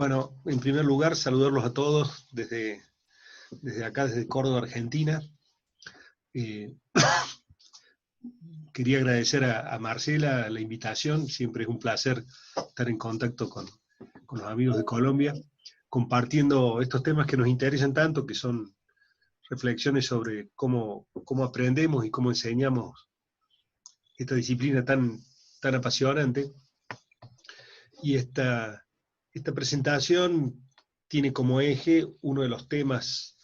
Bueno, en primer lugar, saludarlos a todos desde acá, desde Córdoba, Argentina. Eh, Quería agradecer a Marcela la invitación, siempre es un placer estar en contacto con los amigos de Colombia, compartiendo estos temas que nos interesan tanto, que son reflexiones sobre cómo aprendemos y cómo enseñamos esta disciplina tan apasionante. Y esta presentación tiene como eje uno de los temas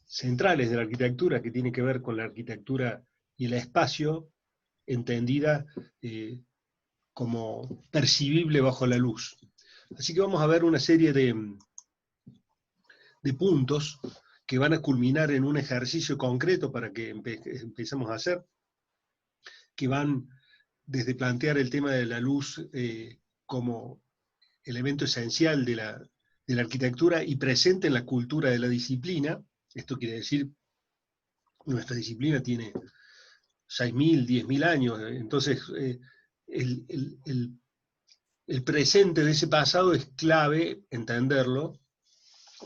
centrales de la arquitectura, que tiene que ver con la arquitectura y el espacio, entendida como percibible bajo la luz. Así que vamos a ver una serie de puntos que van a culminar en un ejercicio concreto para que empecemos a hacer, que van desde plantear el tema de la luz como elemento esencial de la arquitectura y presente en la cultura de la disciplina. Esto quiere decir, nuestra disciplina tiene 6.000, 10.000 años, entonces el, el, el presente de ese pasado es clave entenderlo,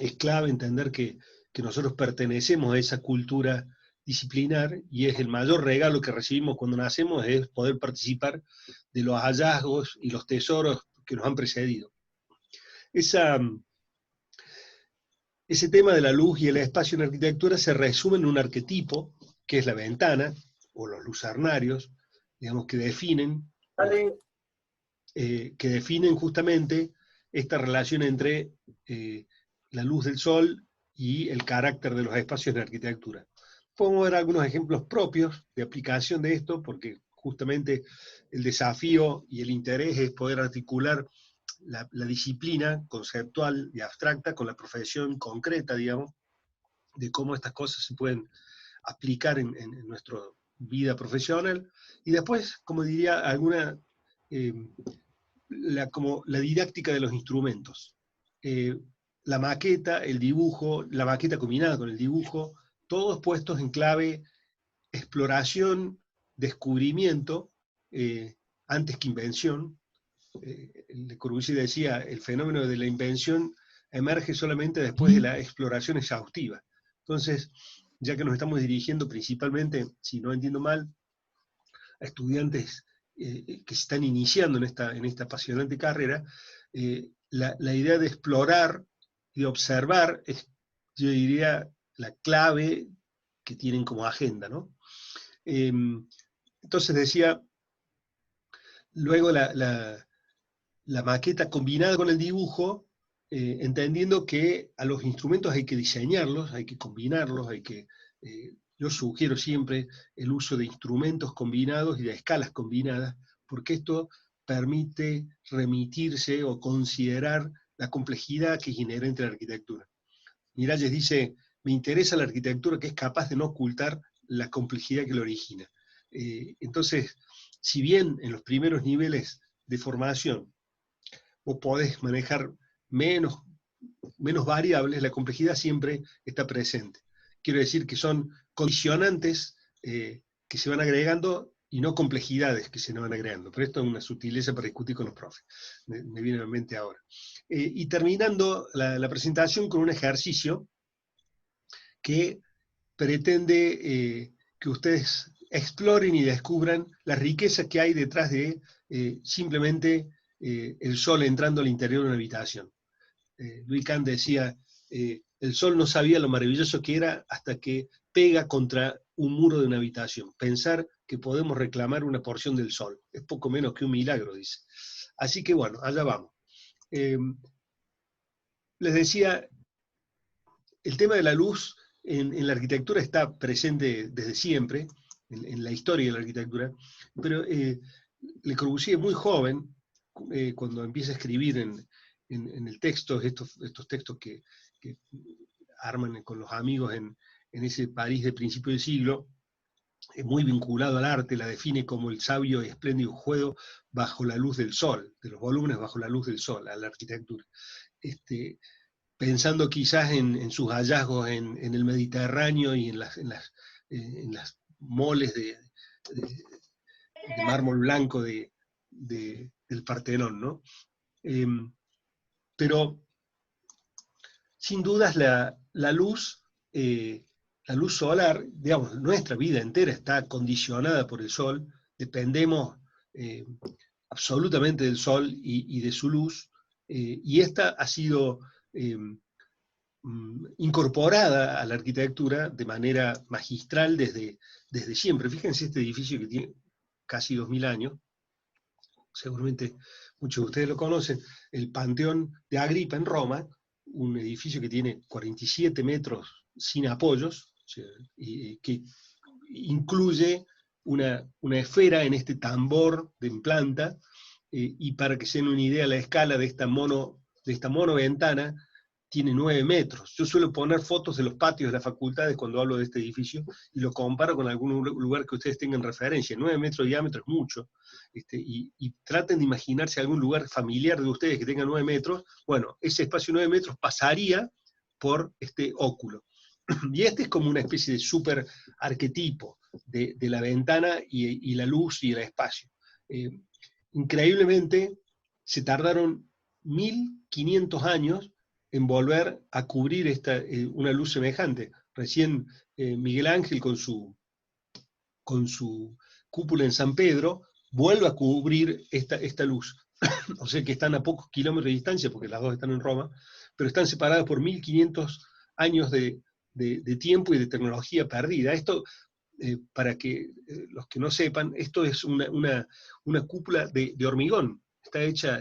es clave entender que nosotros pertenecemos a esa cultura disciplinar, y es el mayor regalo que recibimos cuando nacemos, es poder participar de los hallazgos y los tesoros que nos han precedido. Ese tema de la luz y el espacio en arquitectura se resume en un arquetipo, que es la ventana, o los lucernarios, digamos, que definen justamente esta relación entre la luz del sol y el carácter de los espacios en arquitectura. Podemos ver algunos ejemplos propios de aplicación de esto, porque justamente el desafío y el interés es poder articular la disciplina conceptual y abstracta con la profesión concreta, digamos, de cómo estas cosas se pueden aplicar en nuestra vida profesional. Y después, como diría, eh, como la didáctica de los instrumentos. Eh, la maqueta, el dibujo, la maqueta combinada con el dibujo, todos puestos en clave exploración, descubrimiento, antes que invención. Le Corbusier decía, el fenómeno de la invención emerge solamente después de la exploración exhaustiva. Entonces, ya que nos estamos dirigiendo principalmente, si no entiendo mal, a estudiantes que se están iniciando en esta apasionante carrera, la idea de explorar y de observar es, yo diría, la clave que tienen como agenda, ¿no? Entonces decía, luego la maqueta combinada con el dibujo, entendiendo que a los instrumentos hay que diseñarlos, hay que combinarlos, yo sugiero siempre el uso de instrumentos combinados y de escalas combinadas, porque esto permite remitirse o considerar la complejidad que es inherente a la arquitectura. Miralles dice, me interesa la arquitectura que es capaz de no ocultar la complejidad que la origina. Entonces, si bien en los primeros niveles de formación vos podés manejar menos variables, la complejidad siempre está presente. Quiero decir que son condicionantes que se van agregando y no complejidades que se van agregando. Pero esto es una sutileza para discutir con los profes. Me viene a la mente ahora. Y terminando la presentación con un ejercicio que pretende que ustedes exploren y descubran la riqueza que hay detrás de simplemente el sol entrando al interior de una habitación. Louis Kahn decía, el sol no sabía lo maravilloso que era hasta que pega contra un muro de una habitación. Pensar que podemos reclamar una porción del sol es poco menos que un milagro, dice. Así que bueno, allá vamos. Les decía, el tema de la luz en la arquitectura está presente desde siempre, en la historia de la arquitectura, pero Le Corbusier, muy joven, cuando empieza a escribir en el texto, estos textos que arman con los amigos en ese París de principio del siglo, es muy vinculado al arte, la define como el sabio y espléndido juego bajo la luz del sol, de los volúmenes bajo la luz del sol, a la arquitectura. Pensando quizás en sus hallazgos en el Mediterráneo y en las moles de mármol blanco del Partenón, ¿no? Pero sin dudas la luz solar, digamos, nuestra vida entera está condicionada por el sol, dependemos eh, absolutamente del sol y de su luz, y esta ha sido incorporada a la arquitectura de manera magistral desde siempre. Fíjense este edificio que tiene casi 2000 años, seguramente muchos de ustedes lo conocen, el Panteón de Agripa en Roma, un edificio que tiene 47 metros sin apoyos, o sea, y que incluye una esfera en este tambor en planta, y para que se den una idea, la escala de esta monoventana tiene 9 metros. Yo suelo poner fotos de los patios de las facultades cuando hablo de este edificio, y lo comparo con algún lugar que ustedes tengan referencia. 9 metros de diámetro es mucho, y traten de imaginarse algún lugar familiar de ustedes que tenga 9 metros. Bueno, ese espacio de 9 metros pasaría por este óculo. Y este es como una especie de super arquetipo de la ventana y la luz y el espacio. Increíblemente, se tardaron 1500 años en volver a cubrir una luz semejante. Recién Miguel Ángel con su cúpula en San Pedro vuelve a cubrir esta luz. O sea que están a pocos kilómetros de distancia, porque las dos están en Roma, pero están separadas por 1500 años de tiempo y de tecnología perdida. Esto, para que los que no sepan, esto es una cúpula de hormigón. Está hecha,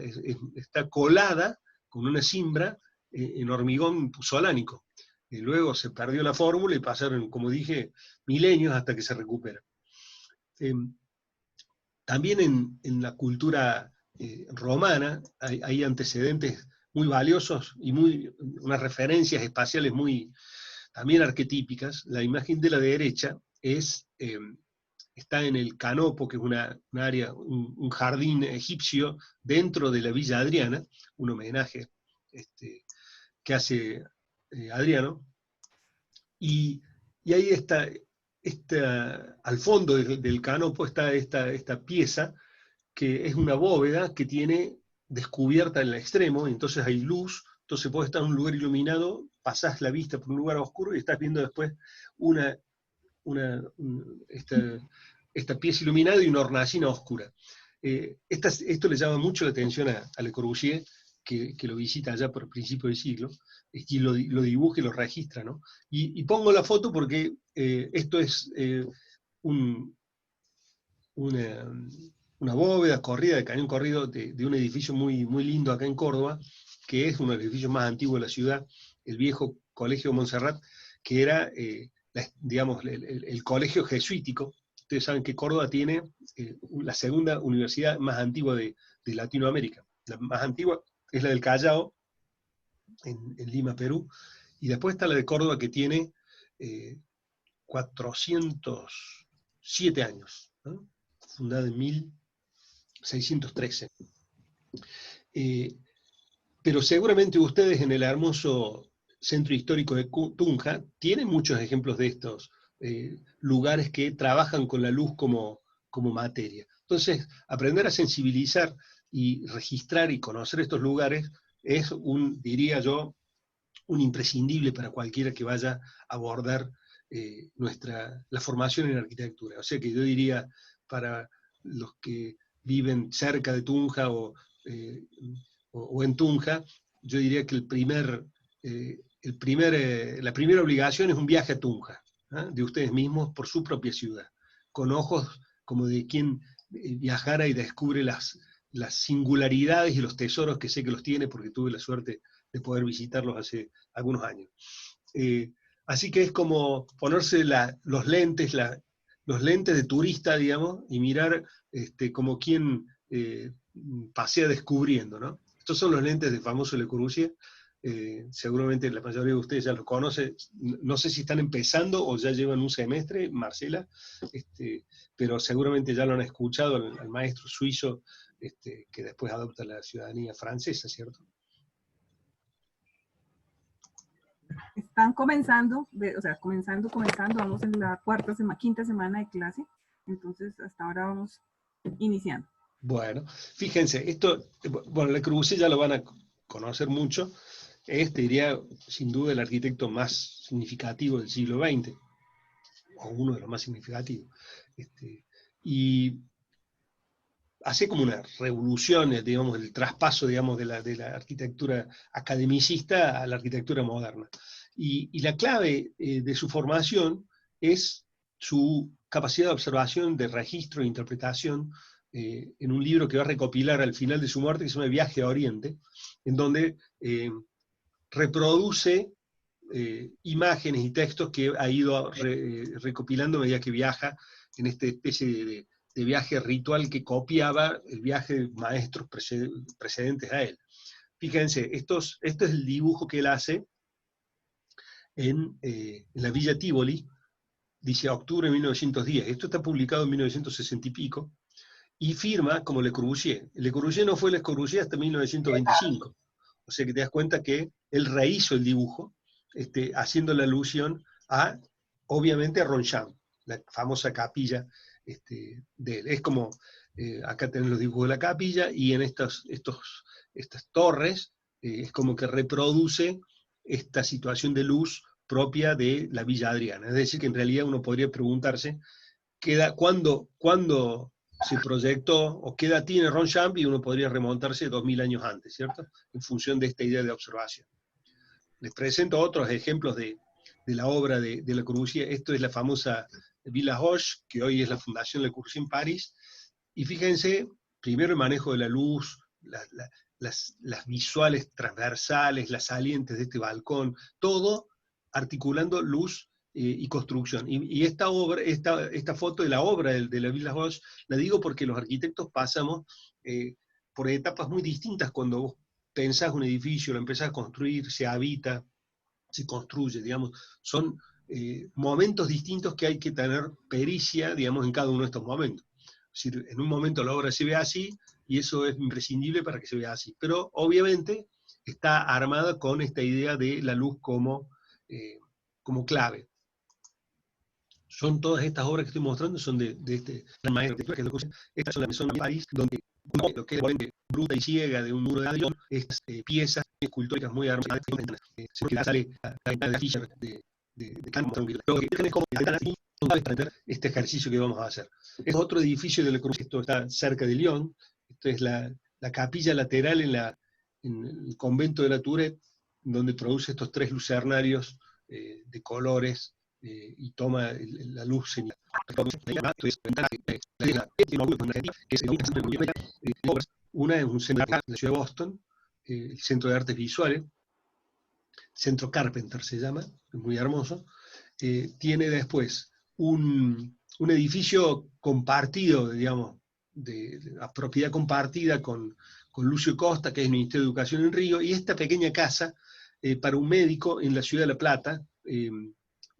está colada con una cimbra en hormigón puzolánico. Luego se perdió la fórmula y pasaron, como dije, milenios hasta que se recupera. También en la cultura romana hay antecedentes muy valiosos y unas referencias espaciales muy también arquetípicas. La imagen de la derecha está en el Canopo, que es un área, un jardín egipcio dentro de la Villa Adriana, un homenaje que hace Adriano, y ahí está, al fondo del Canopo está esta pieza, que es una bóveda que tiene descubierta en el extremo, entonces hay luz, entonces podés estar en un lugar iluminado, pasás la vista por un lugar oscuro y estás viendo después esta pieza iluminada y una hornacina oscura. Esto le llama mucho la atención a Le Corbusier, que lo visita allá por principio del siglo, y lo dibuja y lo registra, ¿no? Y pongo la foto porque esto es una bóveda corrida, de cañón corrido, de un edificio muy, muy lindo acá en Córdoba, que es uno de los edificios más antiguos de la ciudad, el viejo Colegio Montserrat, que era, digamos, el colegio jesuítico. Ustedes saben que Córdoba tiene la segunda universidad más antigua de Latinoamérica. La más antigua es la del Callao, en Lima, Perú, y después está la de Córdoba, que tiene 407 años, ¿no? Fundada en 1613. Pero seguramente ustedes en el hermoso centro histórico de Tunja tienen muchos ejemplos de estos lugares que trabajan con la luz como materia. Entonces, aprender a sensibilizar y registrar y conocer estos lugares es diría yo, un imprescindible para cualquiera que vaya a abordar la formación en arquitectura. O sea que yo diría, para los que viven cerca de Tunja o en Tunja, yo diría que la primera obligación es un viaje a Tunja, ¿eh? De ustedes mismos por su propia ciudad, con ojos como de quien viajara y descubre las singularidades y los tesoros que sé que los tiene, porque tuve la suerte de poder visitarlos hace algunos años. Así que es como ponerse los lentes de turista, digamos, y mirar como quien pasea descubriendo, ¿no? Estos son los lentes del famoso Le Corbusier. Seguramente la mayoría de ustedes ya los conocen. No sé si están empezando o ya llevan un semestre, Marcela, pero seguramente ya lo han escuchado al maestro suizo, que después adopta la ciudadanía francesa, ¿cierto? Están comenzando, vamos en la quinta semana de clase, entonces hasta ahora vamos iniciando. Bueno, fíjense, Le Corbusier ya lo van a conocer mucho, diría, sin duda, el arquitecto más significativo del siglo XX, o uno de los más significativos. Y hace como una revolución, digamos, el traspaso, digamos, de la arquitectura academicista a la arquitectura moderna. Y la clave de su formación es su capacidad de observación, de registro e interpretación, en un libro que va a recopilar al final de su muerte, que se llama Viaje a Oriente, en donde reproduce imágenes y textos que ha ido recopilando a medida que viaja en esta especie de viaje ritual que copiaba el viaje de maestros precedentes a él. Fíjense, este es el dibujo que él hace en la Villa Tívoli, dice octubre de 1910. Esto está publicado en 1960 y pico, y firma como Le Corbusier. Le Corbusier no fue Le Corbusier hasta 1925. O sea que te das cuenta que él rehizo el dibujo, haciendo la alusión a, obviamente, a Ronchamp, la famosa capilla de él. Es como, acá tenés los dibujos de la capilla, y en estas torres, es como que reproduce esta situación de luz propia de la Villa Adriana. Es decir, que en realidad uno podría preguntarse, ¿cuándo se proyectó, o qué edad tiene Ronchamp? Y uno podría remontarse 2000 años antes, ¿cierto? En función de esta idea de observación. Les presento otros ejemplos de la obra de Le Corbusier. Esto es la famosa Villa Roche, que hoy es la Fundación Le Corbusier en París. Y fíjense, primero el manejo de la luz, las visuales transversales, las salientes de este balcón, todo articulando luz y construcción. Y esta foto de la obra de la Villa Roche, la digo porque los arquitectos pasamos por etapas muy distintas cuando vos pensás un edificio, lo empezás a construir, se habita, se construye, digamos, son momentos distintos que hay que tener pericia, digamos, en cada uno de estos momentos. Es decir, en un momento la obra se ve así, y eso es imprescindible para que se vea así. Pero obviamente está armada con esta idea de la luz como clave. Son todas estas obras que estoy mostrando, son de este gran maestro, que es estas son las Maison de París, donde lo que es la bruta y ciega de un muro de avión, estas piezas escultóricas muy armadas, que sale la ficha de Canton, que como para entender este ejercicio que vamos a hacer. Es otro edificio de Le Corbusier, esto está cerca de Lyon, esto es la capilla lateral en el convento de la Tourette, donde produce estos tres lucernarios de colores, y toma la luz en una es un centro de la ciudad de Boston, el Centro de Artes Visuales, Centro Carpenter se llama, es muy hermoso. Tiene después un edificio compartido, digamos, de propiedad compartida con Lucio Costa, que es el Ministerio de Educación en Río, y esta pequeña casa para un médico en la ciudad de La Plata,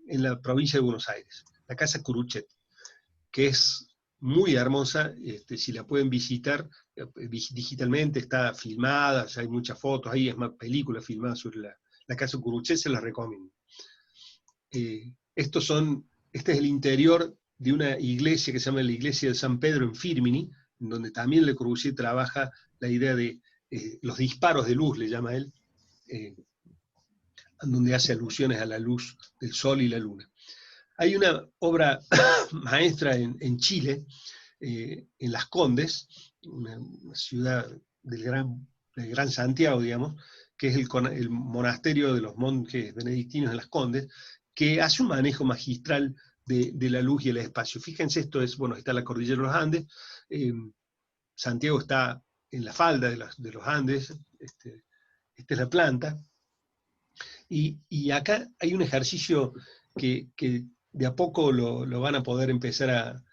en la provincia de Buenos Aires, la Casa Curuchet, que es muy hermosa. Si la pueden visitar digitalmente, está filmada, ya hay muchas fotos, ahí es más películas filmadas sobre la Casa Curuchet, se las recomiendo. Este es el interior de una iglesia que se llama la Iglesia de San Pedro en Firmini, en donde también Le Corbusier trabaja la idea de los disparos de luz, le llama él, donde hace alusiones a la luz del sol y la luna. Hay una obra maestra en Chile, en Las Condes, una ciudad del Gran Santiago, digamos, que es el monasterio de los monjes benedictinos en Las Condes, que hace un manejo magistral de la luz y el espacio. Fíjense, está la cordillera de los Andes, Santiago está en la falda de los Andes, esta es la planta, y acá hay un ejercicio que de a poco lo van a poder empezar a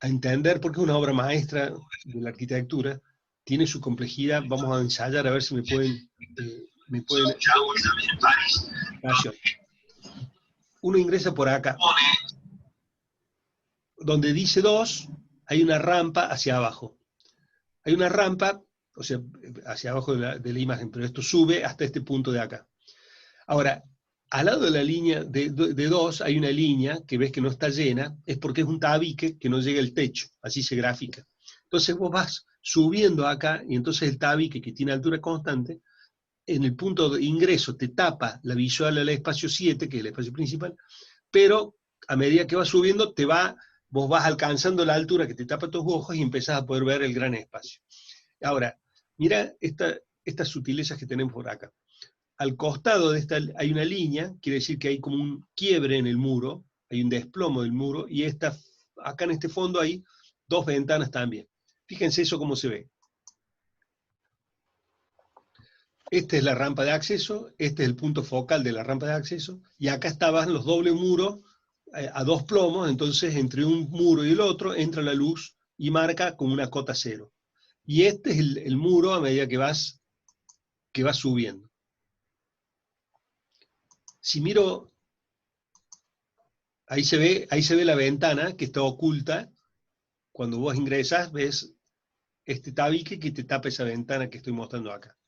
entender, porque es una obra maestra de la arquitectura, tiene su complejidad. Vamos a ensayar a ver si me pueden uno ingresa por acá, donde dice 2, hay una rampa hacia abajo. Hay una rampa, o sea, hacia abajo de la imagen, pero esto sube hasta este punto de acá. Ahora, al lado de la línea de 2 hay una línea que ves que no está llena, es porque es un tabique que no llega al techo, así se grafica. Entonces vos vas subiendo acá, y entonces el tabique, que tiene altura constante, en el punto de ingreso te tapa la visual al espacio 7, que es el espacio principal, pero a medida que vas subiendo, vos vas alcanzando la altura que te tapa tus ojos y empezás a poder ver el gran espacio. Ahora, mira estas sutilezas que tenemos por acá. Al costado de esta hay una línea, quiere decir que hay como un quiebre en el muro, hay un desplomo del muro, y acá en este fondo hay dos ventanas también. Fíjense eso cómo se ve. Esta es la rampa de acceso, este es el punto focal de la rampa de acceso, y acá estaban los dobles muros a dos plomos, entonces entre un muro y el otro entra la luz y marca como una cota cero. Y este es el muro a medida que vas subiendo. Si miro, ahí se ve la ventana que está oculta. Cuando vos ingresás, ves este tabique que te tapa esa ventana que estoy mostrando acá.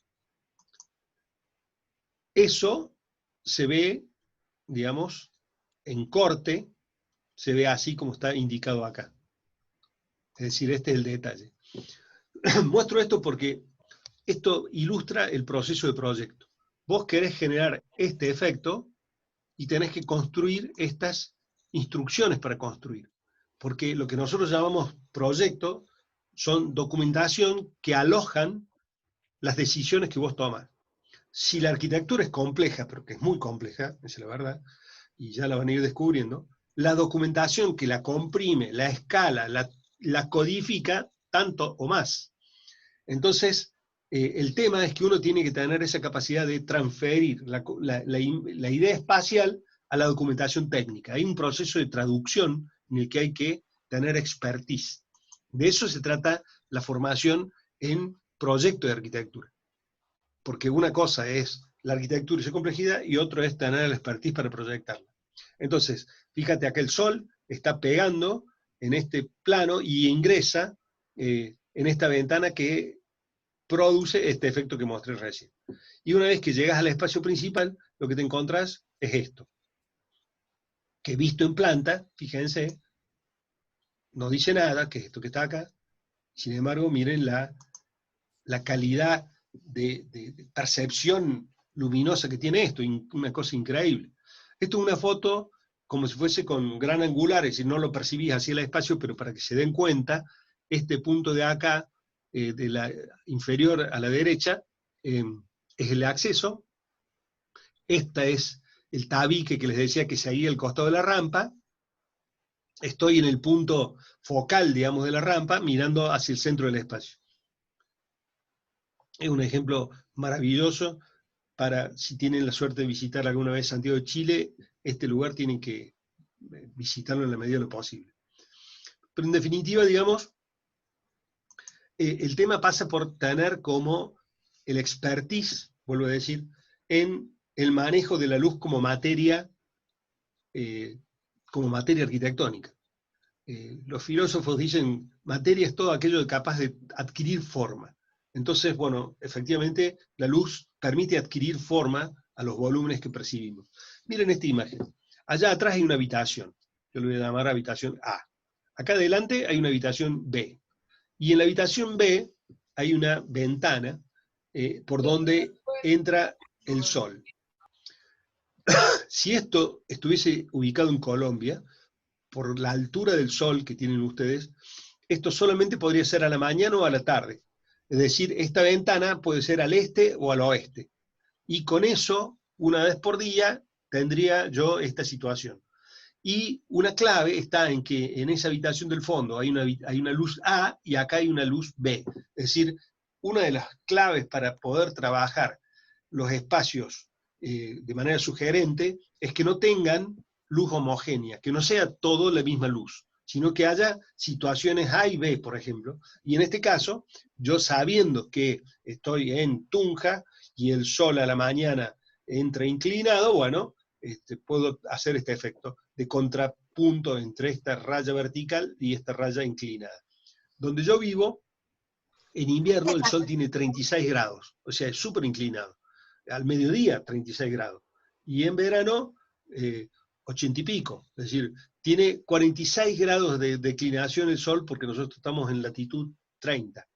Eso se ve, digamos, en corte, se ve así como está indicado acá. Es decir, este es el detalle. Muestro esto porque esto ilustra el proceso de proyecto. Vos querés generar este efecto y tenés que construir estas instrucciones para construir. Porque lo que nosotros llamamos proyecto son documentación que alojan las decisiones que vos tomás. Si la arquitectura es compleja, pero que es muy compleja, esa es la verdad, y ya la van a ir descubriendo, la documentación que la comprime, la escala, la codifica tanto o más. Entonces, el tema es que uno tiene que tener esa capacidad de transferir la idea espacial a la documentación técnica. Hay un proceso de traducción en el que hay que tener expertise. De eso se trata la formación en proyecto de arquitectura. Porque una cosa es la arquitectura y su complejidad, y otro es tener el expertise para proyectarla. Entonces, fíjate, acá el sol está pegando en este plano y ingresa en esta ventana que produce este efecto que mostré recién. Y una vez que llegas al espacio principal, lo que te encontrás es esto. Que visto en planta, fíjense, no dice nada, que es esto que está acá. Sin embargo, miren la calidad de percepción luminosa que tiene esto, una cosa increíble. Esto es una foto como si fuese con gran angular, es decir, no lo percibís así el espacio, pero para que se den cuenta, este punto de acá, de la inferior a la derecha, es el acceso. Esta es el tabique que les decía que seguía al costado de la rampa. Estoy en el punto focal, digamos, de la rampa, mirando hacia el centro del espacio. Es un ejemplo maravilloso para, si tienen la suerte de visitar alguna vez Santiago de Chile, este lugar tienen que visitarlo en la medida de lo posible. Pero en definitiva, digamos, el tema pasa por tener como el expertise, vuelvo a decir, en el manejo de la luz como materia arquitectónica. Los filósofos dicen, materia es todo aquello capaz de adquirir forma. Entonces, bueno, efectivamente, la luz permite adquirir forma a los volúmenes que percibimos. Miren esta imagen. Allá atrás hay una habitación. Yo le voy a llamar habitación A. Acá adelante hay una habitación B. Y en la habitación B hay una ventana por donde entra el sol. Si esto estuviese ubicado en Colombia, por la altura del sol que tienen ustedes, esto solamente podría ser a la mañana o a la tarde. Es decir, esta ventana puede ser al este o al oeste. Y con eso, una vez por día, tendría yo esta situación. Y una clave está en que en esa habitación del fondo hay una luz A y acá hay una luz B. Es decir, una de las claves para poder trabajar los espacios de manera sugerente es que no tengan luz homogénea, que no sea todo la misma luz, sino que haya situaciones A y B, por ejemplo. Y en este caso, yo sabiendo que estoy en Tunja y el sol a la mañana entra inclinado, bueno, puedo hacer este efecto de contrapunto entre esta raya vertical y esta raya inclinada. Donde yo vivo, en invierno el sol tiene 36 grados, o sea, es súper inclinado. Al mediodía, 36 grados. Y en verano, 80 y pico. Es decir, tiene 46 grados de declinación el sol porque nosotros estamos en latitud 30.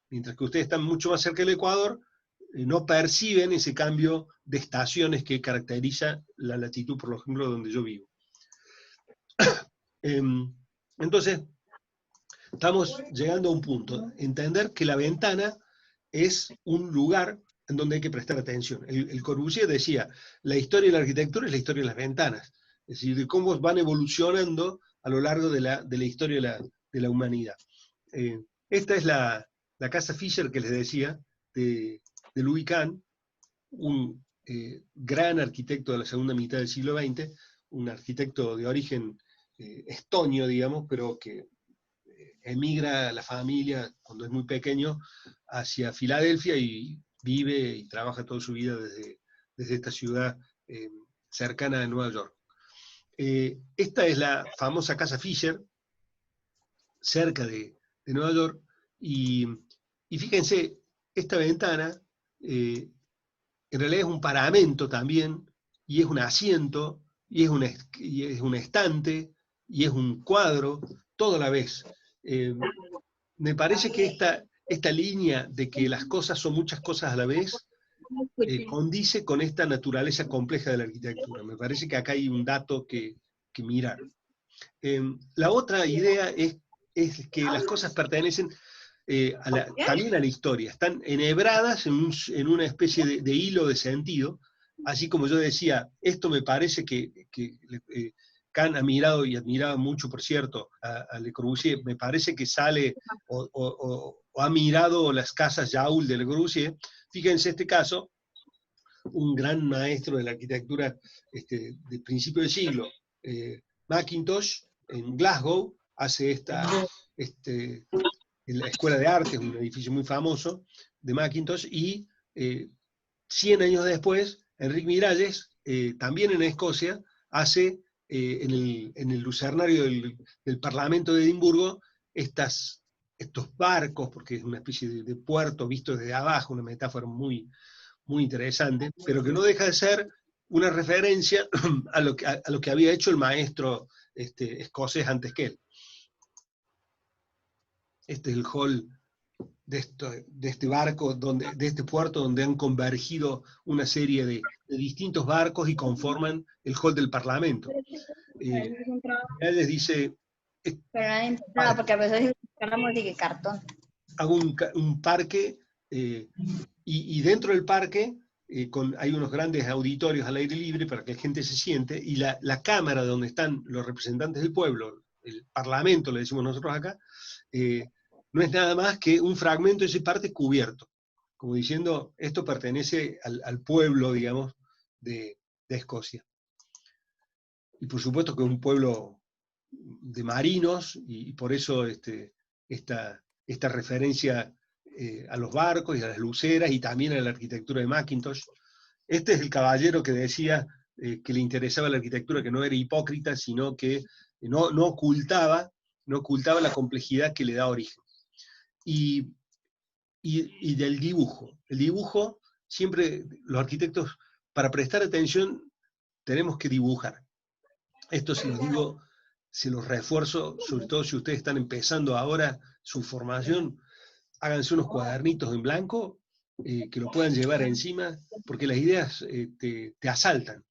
Mientras que ustedes están mucho más cerca del Ecuador, no perciben ese cambio de estaciones que caracteriza la latitud, por ejemplo, donde yo vivo. Entonces, estamos llegando a un punto, entender que la ventana es un lugar en donde hay que prestar atención. El Corbusier decía, la historia de la arquitectura es la historia de las ventanas, es decir, de cómo van evolucionando a lo largo de la historia de la humanidad. Esta es la casa Fischer que les decía, de Louis Kahn, un gran arquitecto de la segunda mitad del siglo XX, un arquitecto de origen estonio, digamos, pero que emigra a la familia cuando es muy pequeño hacia Filadelfia y vive y trabaja toda su vida desde esta ciudad cercana a Nueva York. Esta es la famosa casa Fischer, cerca de Nueva York, y fíjense, esta ventana en realidad es un paramento también, y es un asiento, y es un estante, y es un cuadro, todo a la vez. Me parece que esta línea de que las cosas son muchas cosas a la vez condice con esta naturaleza compleja de la arquitectura. Me parece que acá hay un dato que mirar. La otra idea es que las cosas pertenecen también a la historia, están enhebradas en una especie de hilo de sentido, así como yo decía, esto me parece que Kahn ha mirado y admiraba mucho, por cierto, a Le Corbusier, me parece que sale o ha mirado las casas Jaoul de Le Corbusier. Fíjense este caso, un gran maestro de la arquitectura de principio del siglo, Mackintosh, en Glasgow, hace en la Escuela de Arte, un edificio muy famoso de Mackintosh, y 100 años después, Enrique Miralles, también en Escocia, hace en el lucernario del Parlamento de Edimburgo estos barcos, porque es una especie de puerto visto desde abajo, una metáfora muy, muy interesante, pero que no deja de ser una referencia a lo que había hecho el maestro escocés antes que él. Este es el hall de este barco, de este puerto donde han convergido una serie de distintos barcos y conforman el hall del Parlamento. Él les dice... Pero no, porque a veces buscamos de cartón. Hago un parque, y dentro del parque hay unos grandes auditorios al aire libre para que la gente se siente, y la cámara donde están los representantes del pueblo, el Parlamento, le decimos nosotros acá, no es nada más que un fragmento de ese parque cubierto, como diciendo, esto pertenece al pueblo, digamos, de Escocia. Y por supuesto que es un pueblo de marinos, y por eso esta referencia a los barcos y a las luceras, y también a la arquitectura de Mackintosh. Este es el caballero que decía que le interesaba la arquitectura, que no era hipócrita, sino que no ocultaba la complejidad que le da origen. Y del dibujo. El dibujo, siempre los arquitectos, para prestar atención, tenemos que dibujar. Esto se los digo, se los refuerzo, sobre todo si ustedes están empezando ahora su formación, háganse unos cuadernitos en blanco, que lo puedan llevar encima, porque las ideas te asaltan,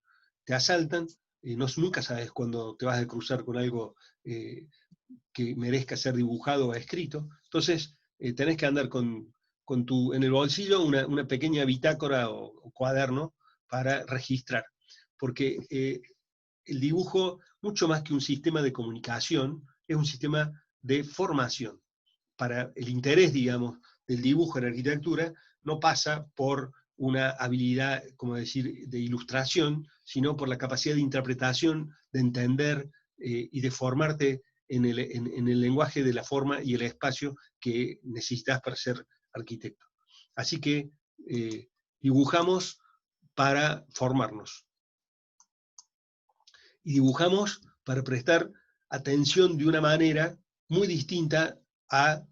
nunca sabes cuándo te vas a cruzar con algo que merezca ser dibujado o escrito. Entonces tenés que andar en el bolsillo una pequeña bitácora o cuaderno para registrar, porque el dibujo, mucho más que un sistema de comunicación, es un sistema de formación. Para el interés, digamos, del dibujo en la arquitectura, no pasa por una habilidad, como decir, de ilustración, sino por la capacidad de interpretación, de entender y de formarte en el lenguaje de la forma y el espacio que necesitas para ser arquitecto. Así que dibujamos para formarnos. Y dibujamos para prestar atención de una manera muy distinta a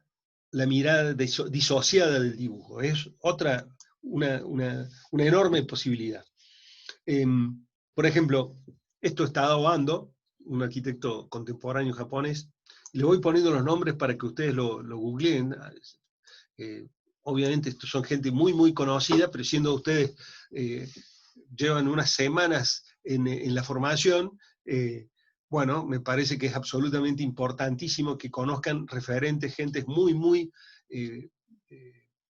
la mirada disociada del dibujo. Es una enorme posibilidad. Por ejemplo, esto está Tadao Ando, un arquitecto contemporáneo japonés. Le voy poniendo los nombres para que ustedes lo googleen. obviamente estos son gente muy, muy conocida, pero siendo ustedes, llevan unas semanas en la formación, bueno, me parece que es absolutamente importantísimo que conozcan referentes, gente muy, muy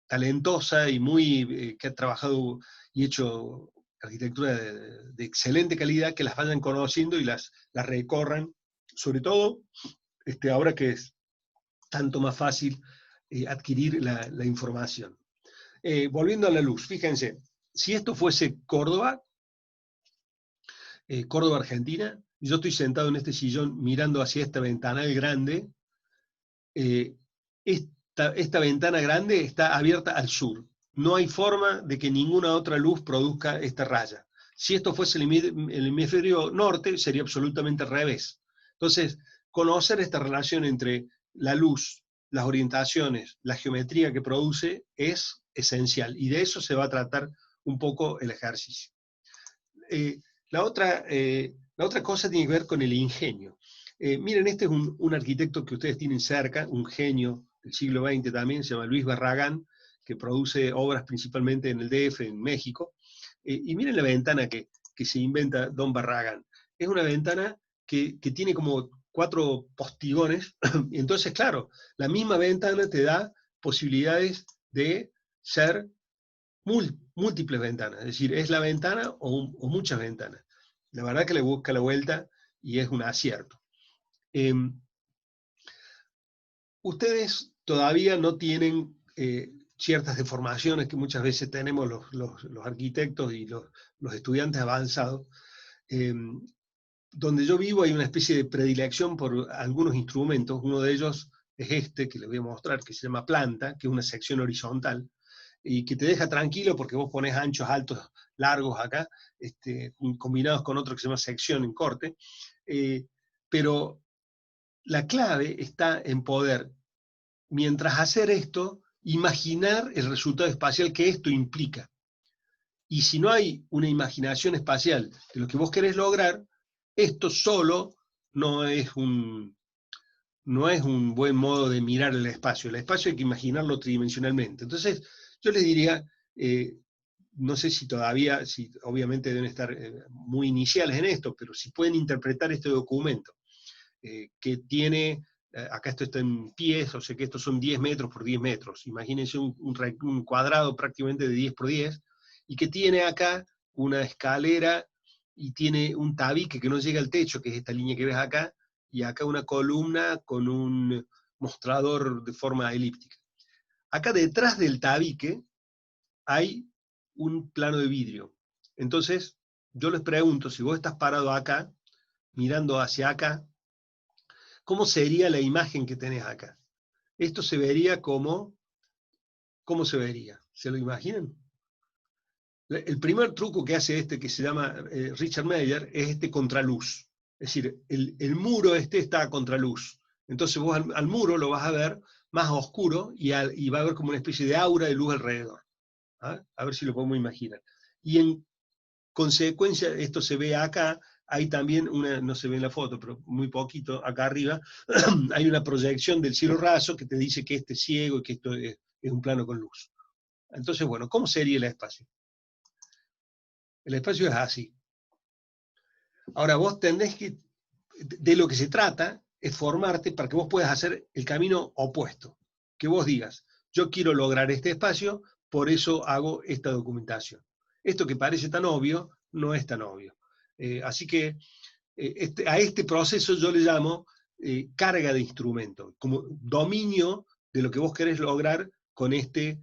talentosa y muy, que ha trabajado y hecho arquitectura de excelente calidad, que las vayan conociendo y las recorran, sobre todo ahora que es tanto más fácil adquirir la información. Volviendo a la luz, fíjense, si esto fuese Córdoba, Córdoba, Argentina, y yo estoy sentado en este sillón mirando hacia esta ventanal grande, esta ventana grande está abierta al sur. No hay forma de que ninguna otra luz produzca esta raya. Si esto fuese el hemisferio norte, sería absolutamente al revés. Entonces, conocer esta relación entre la luz, las orientaciones, la geometría que produce es esencial, y de eso se va a tratar un poco el ejercicio. La otra cosa tiene que ver con el ingenio. Miren, este es un arquitecto que ustedes tienen cerca, un genio del siglo XX también, se llama Luis Barragán, que produce obras principalmente en el DF, en México. Y miren la ventana que se inventa Don Barragán. Es una ventana que tiene como 4 postigones, y entonces, claro, la misma ventana te da posibilidades de ser múltiples ventanas, es decir, es la ventana o muchas ventanas. La verdad que le busca la vuelta y es un acierto. Ustedes todavía no tienen ciertas deformaciones que muchas veces tenemos los arquitectos y los estudiantes avanzados. Donde yo vivo hay una especie de predilección por algunos instrumentos. Uno de ellos es este, que les voy a mostrar, que se llama planta, que es una sección horizontal, y que te deja tranquilo porque vos pones anchos, altos, largos acá, combinados con otro que se llama sección en corte. Pero la clave está en poder, mientras hacer esto, imaginar el resultado espacial que esto implica. Y si no hay una imaginación espacial de lo que vos querés lograr, esto solo no es un buen modo de mirar el espacio. El espacio hay que imaginarlo tridimensionalmente. Entonces, yo les diría, no sé si todavía, obviamente deben estar muy iniciales en esto, pero si pueden interpretar este documento, que tiene, acá esto está en pies, o sea que estos son 10 metros por 10 metros. Imagínense un cuadrado prácticamente de 10 por 10, y que tiene acá una escalera, y tiene un tabique que no llega al techo, que es esta línea que ves acá, y acá una columna con un mostrador de forma elíptica. Acá detrás del tabique hay un plano de vidrio. Entonces, yo les pregunto, si vos estás parado acá, mirando hacia acá, ¿cómo sería la imagen que tenés acá? Esto se vería como, ¿cómo se vería? ¿Se lo imaginan? El primer truco que hace que se llama Richard Meyer, es contraluz. Es decir, el muro está a contraluz. Entonces vos al muro lo vas a ver más oscuro y va a haber como una especie de aura de luz alrededor. ¿Ah? A ver si lo podemos imaginar. Y en consecuencia, esto se ve acá, hay también no se ve en la foto, pero muy poquito, acá arriba, hay una proyección del cielo raso que te dice que este es ciego y que esto es un plano con luz. Entonces, bueno, ¿cómo sería el espacio? El espacio es así. Ahora, vos tenés que, de lo que se trata, es formarte para que vos puedas hacer el camino opuesto. Que vos digas, yo quiero lograr este espacio, por eso hago esta documentación. Esto que parece tan obvio, no es tan obvio. Así que a este proceso yo le llamo carga de instrumento, como dominio de lo que vos querés lograr con este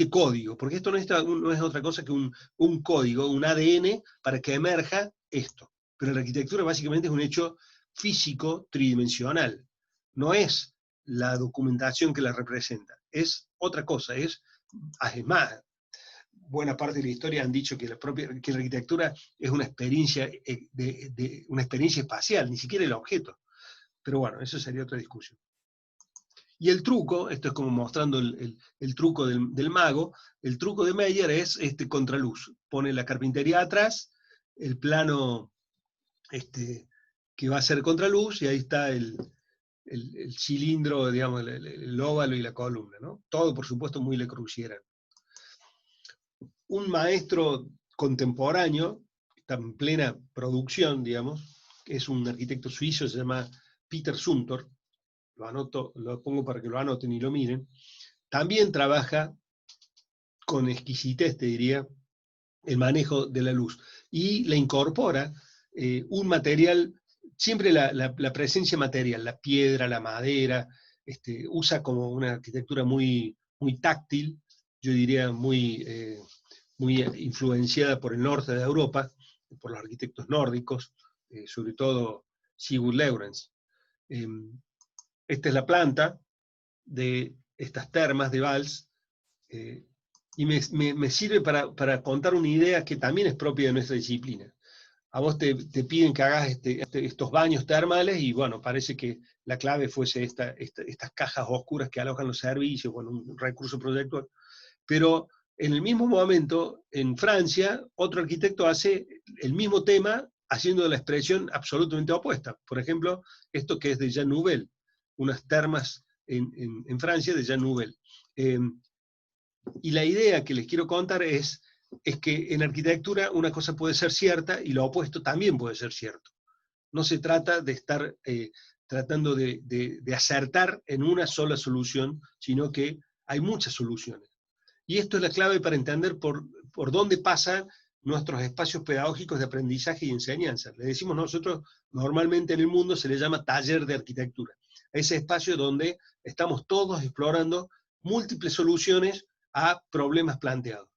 código, porque esto no es otra cosa que un código, un ADN para que emerja esto. Pero la arquitectura básicamente es un hecho físico tridimensional, no es la documentación que la representa, es otra cosa, es más, buena parte de la historia han dicho que la arquitectura es una experiencia, una experiencia espacial, ni siquiera el objeto. Pero bueno, eso sería otra discusión. Y el truco, esto es como mostrando el truco del mago, el truco de Meyer es contraluz. Pone la carpintería atrás, el plano que va a ser contraluz, y ahí está el cilindro, digamos, el óvalo y la columna, ¿no? Todo, por supuesto, muy Le Corbusier. Un maestro contemporáneo, está en plena producción, digamos, que es un arquitecto suizo, se llama Peter Zumthor, lo pongo para que lo anoten y lo miren, también trabaja con exquisitez, te diría, el manejo de la luz, y le incorpora un material, siempre la presencia material, la piedra, la madera, usa como una arquitectura muy, muy táctil, yo diría muy influenciada por el norte de Europa, por los arquitectos nórdicos, sobre todo Sigurd Leurens. Esta es la planta de estas termas de Vals, y me sirve para contar una idea que también es propia de nuestra disciplina. A vos te piden que hagas estos baños termales, y bueno, parece que la clave fuese estas cajas oscuras que alojan los servicios, bueno, un recurso proyectual. Pero en el mismo momento, en Francia, otro arquitecto hace el mismo tema, haciendo la expresión absolutamente opuesta. Por ejemplo, esto que es de Jean Nouvel, unas termas en Francia de Jean Nouvel. Y la idea que les quiero contar es que en arquitectura una cosa puede ser cierta y lo opuesto también puede ser cierto. No se trata de estar tratando de acertar en una sola solución, sino que hay muchas soluciones. Y esto es la clave para entender por dónde pasan nuestros espacios pedagógicos de aprendizaje y enseñanza. Le decimos nosotros, normalmente en el mundo se le llama taller de arquitectura. Ese espacio donde estamos todos explorando múltiples soluciones a problemas planteados.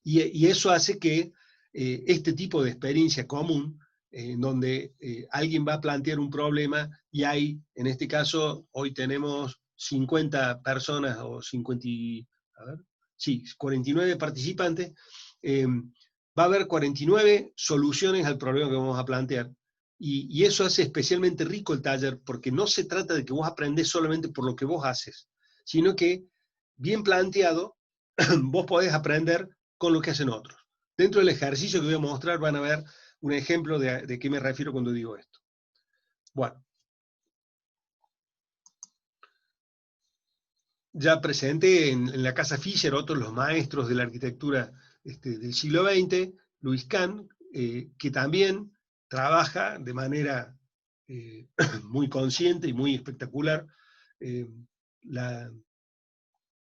Y eso hace que este tipo de experiencia común, donde alguien va a plantear un problema y hay, en este caso, hoy tenemos 50 personas o 49 participantes, va a haber 49 soluciones al problema que vamos a plantear. Y eso hace especialmente rico el taller, porque no se trata de que vos aprendés solamente por lo que vos haces, sino que, bien planteado, vos podés aprender con lo que hacen otros. Dentro del ejercicio que voy a mostrar van a ver un ejemplo de qué me refiero cuando digo esto. Bueno. Ya presenté en la Casa Fischer otros los maestros de la arquitectura del siglo XX, Louis Kahn, que también trabaja de manera muy consciente y muy espectacular la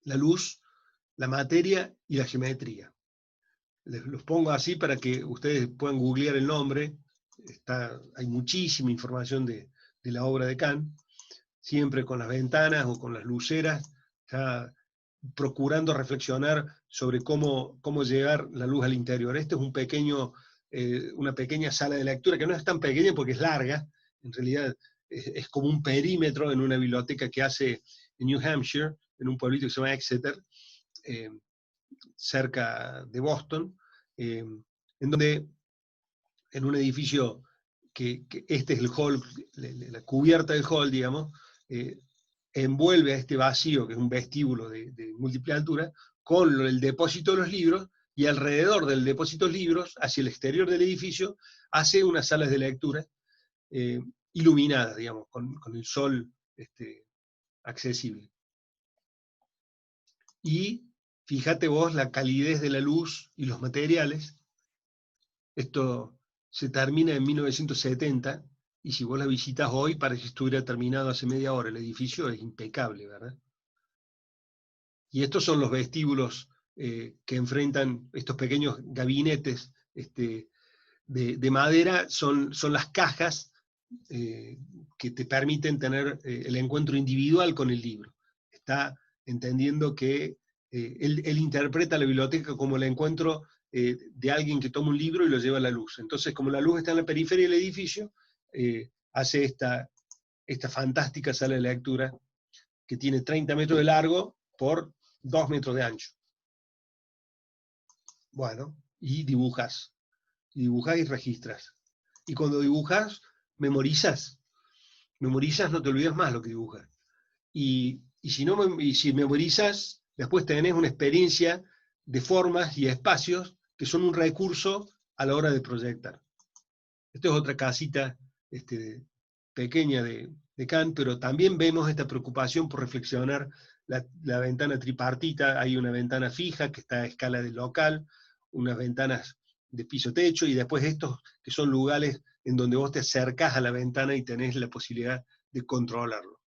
luz, la materia y la geometría. Los pongo así para que ustedes puedan googlear el nombre. Hay muchísima información de la obra de Kahn, siempre con las ventanas o con las luceras, está procurando reflexionar sobre cómo llegar la luz al interior. Este es una pequeña sala de lectura, que no es tan pequeña porque es larga, en realidad es como un perímetro en una biblioteca que hace en New Hampshire, en un pueblito que se llama Exeter, cerca de Boston, en donde, en un edificio que este es el hall, la cubierta del hall, digamos, envuelve a este vacío, que es un vestíbulo de múltiple altura, con el depósito de los libros, y alrededor del depósito de los libros, hacia el exterior del edificio, hace unas salas de lectura iluminadas, digamos, con el sol accesible. Y fíjate vos la calidez de la luz y los materiales. Esto se termina en 1970, y si vos la visitas hoy, parece que estuviera terminado hace media hora. El edificio es impecable, ¿verdad? Y estos son los vestíbulos que enfrentan estos pequeños gabinetes de madera, son las cajas que te permiten tener el encuentro individual con el libro. Está entendiendo que él interpreta la biblioteca como el encuentro de alguien que toma un libro y lo lleva a la luz. Entonces, como la luz está en la periferia del edificio, hace esta fantástica sala de lectura que tiene 30 metros de largo por 2 metros de ancho. Bueno, y dibujas y registras. Y cuando dibujas, memorizas. Memorizas, no te olvidas más lo que dibujas. Y si memorizas, después tenés una experiencia de formas y espacios que son un recurso a la hora de proyectar. Esta es otra casita pequeña de Kant, pero también vemos esta preocupación por reflexionar la ventana tripartita. Hay una ventana fija que está a escala del local, unas ventanas de piso-techo, y después estos que son lugares en donde vos te acercás a la ventana y tenés la posibilidad de controlarlo.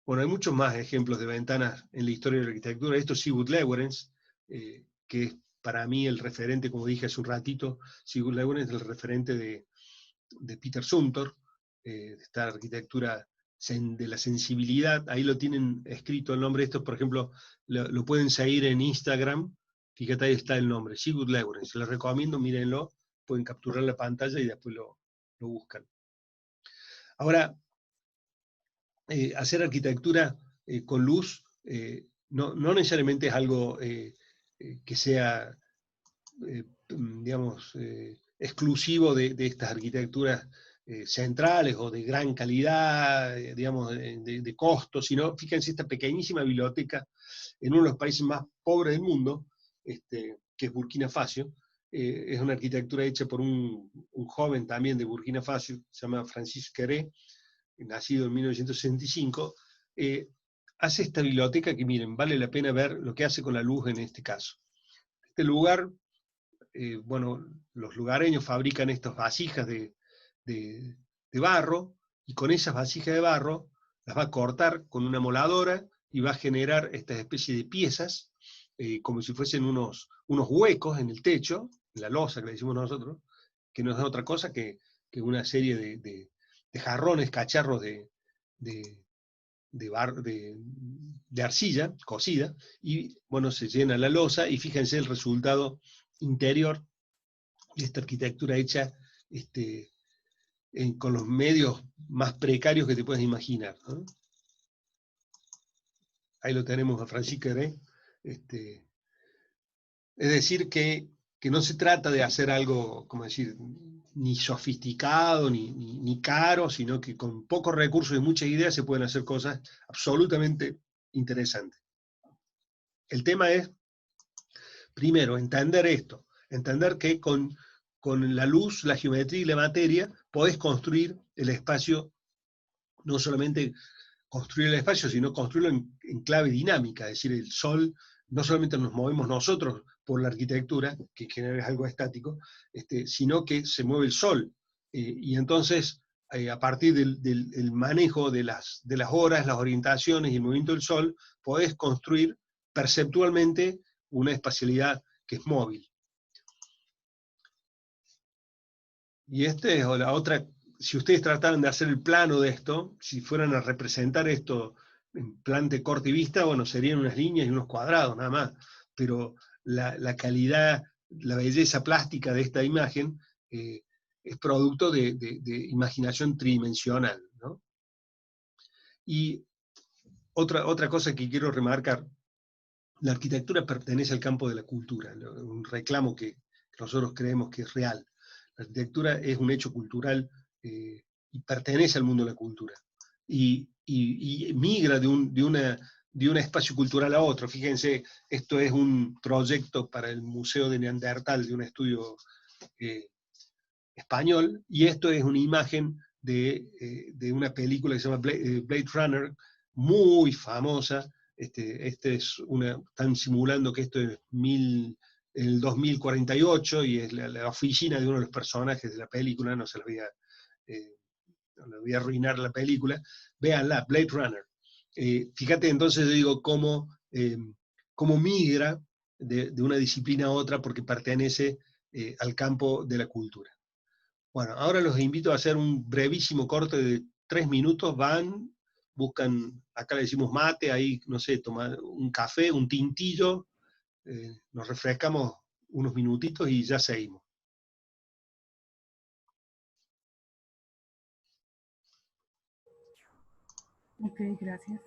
Bueno, hay muchos más ejemplos de ventanas en la historia de la arquitectura. Esto es Sigurd Lewerens, que es para mí el referente, como dije hace un ratito. Sigurd Lewerens es el referente de Peter Zumthor, de esta arquitectura de la sensibilidad. Ahí lo tienen escrito el nombre de esto, por ejemplo, lo pueden seguir en Instagram. Fíjate, ahí está el nombre, Sigurd Lewerens. Les recomiendo, mírenlo, pueden capturar la pantalla y después lo buscan. Ahora, hacer arquitectura con luz no necesariamente es algo que sea, digamos, exclusivo de estas arquitecturas centrales o de gran calidad, digamos, de costo, sino, fíjense, esta pequeñísima biblioteca en uno de los países más pobres del mundo, que es Burkina Faso. Es una arquitectura hecha por un joven también de Burkina Faso, se llama Francis Queré, nacido en 1965, hace esta biblioteca que, miren, vale la pena ver lo que hace con la luz en este caso. Este lugar, bueno, los lugareños fabrican estas vasijas de barro, y con esas vasijas de barro las va a cortar con una moladora y va a generar esta especie de piezas, como si fuesen unos huecos en el techo, en la losa que le decimos nosotros, que no es otra cosa que una serie de jarrones, cacharros de arcilla cocida, y bueno, se llena la losa, y fíjense el resultado interior de esta arquitectura hecha con los medios más precarios que te puedes imaginar, ¿no? Ahí lo tenemos a Francis Queré. Es decir, que no se trata de hacer algo, como decir, ni sofisticado, ni caro, sino que con pocos recursos y muchas ideas se pueden hacer cosas absolutamente interesantes. El tema es, primero, entender esto, entender que con la luz, la geometría y la materia podés construir el espacio, no solamente construir el espacio, sino construirlo en clave dinámica, es decir, el sol, no solamente nos movemos nosotros por la arquitectura, que en general es algo estático, sino que se mueve el sol. Y entonces, a partir del manejo de las horas, las orientaciones y el movimiento del sol, podés construir perceptualmente una espacialidad que es móvil. Y esta es la otra. Si ustedes trataran de hacer el plano de esto, si fueran a representar esto en plan de corte y vista, bueno, serían unas líneas y unos cuadrados, nada más. Pero la calidad, la belleza plástica de esta imagen es producto de imaginación tridimensional, ¿no? Y otra cosa que quiero remarcar, la arquitectura pertenece al campo de la cultura, un reclamo que nosotros creemos que es real. La arquitectura es un hecho cultural y pertenece al mundo de la cultura. Y migra de un espacio cultural a otro. Fíjense, esto es un proyecto para el Museo de Neandertal, de un estudio español, y esto es una imagen de una película que se llama Blade Runner, muy famosa. Están simulando que esto es el 2048, y es la oficina de uno de los personajes de la película. No se los no les voy a arruinar la película. Véanla, Blade Runner. Fíjate entonces, yo digo, cómo migra de una disciplina a otra, porque pertenece al campo de la cultura. Bueno, ahora los invito a hacer un brevísimo corte de 3 minutos. Van, buscan, acá le decimos mate, ahí, no sé, tomar un café, un tintillo, nos refrescamos unos minutitos y ya seguimos. Ok, gracias.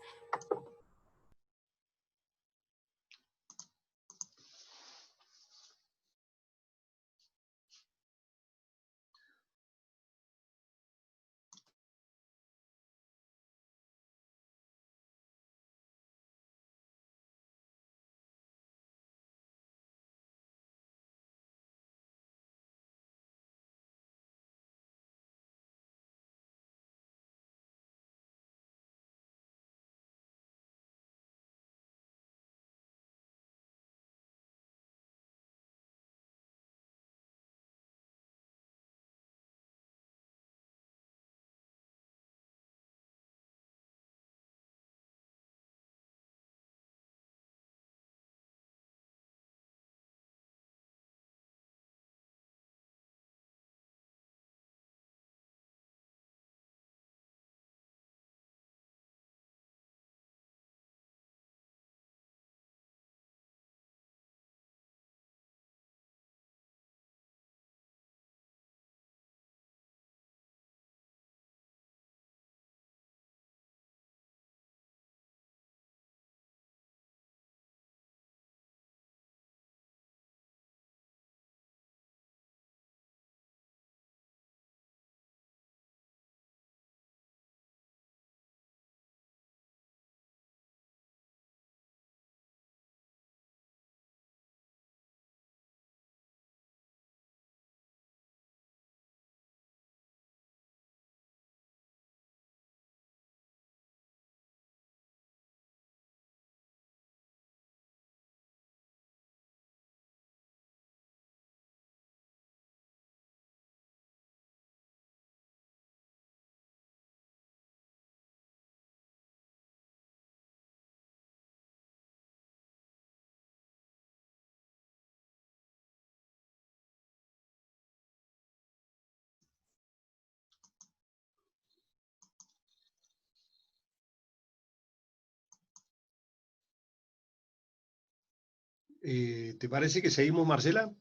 ¿Te parece que seguimos, Marcela?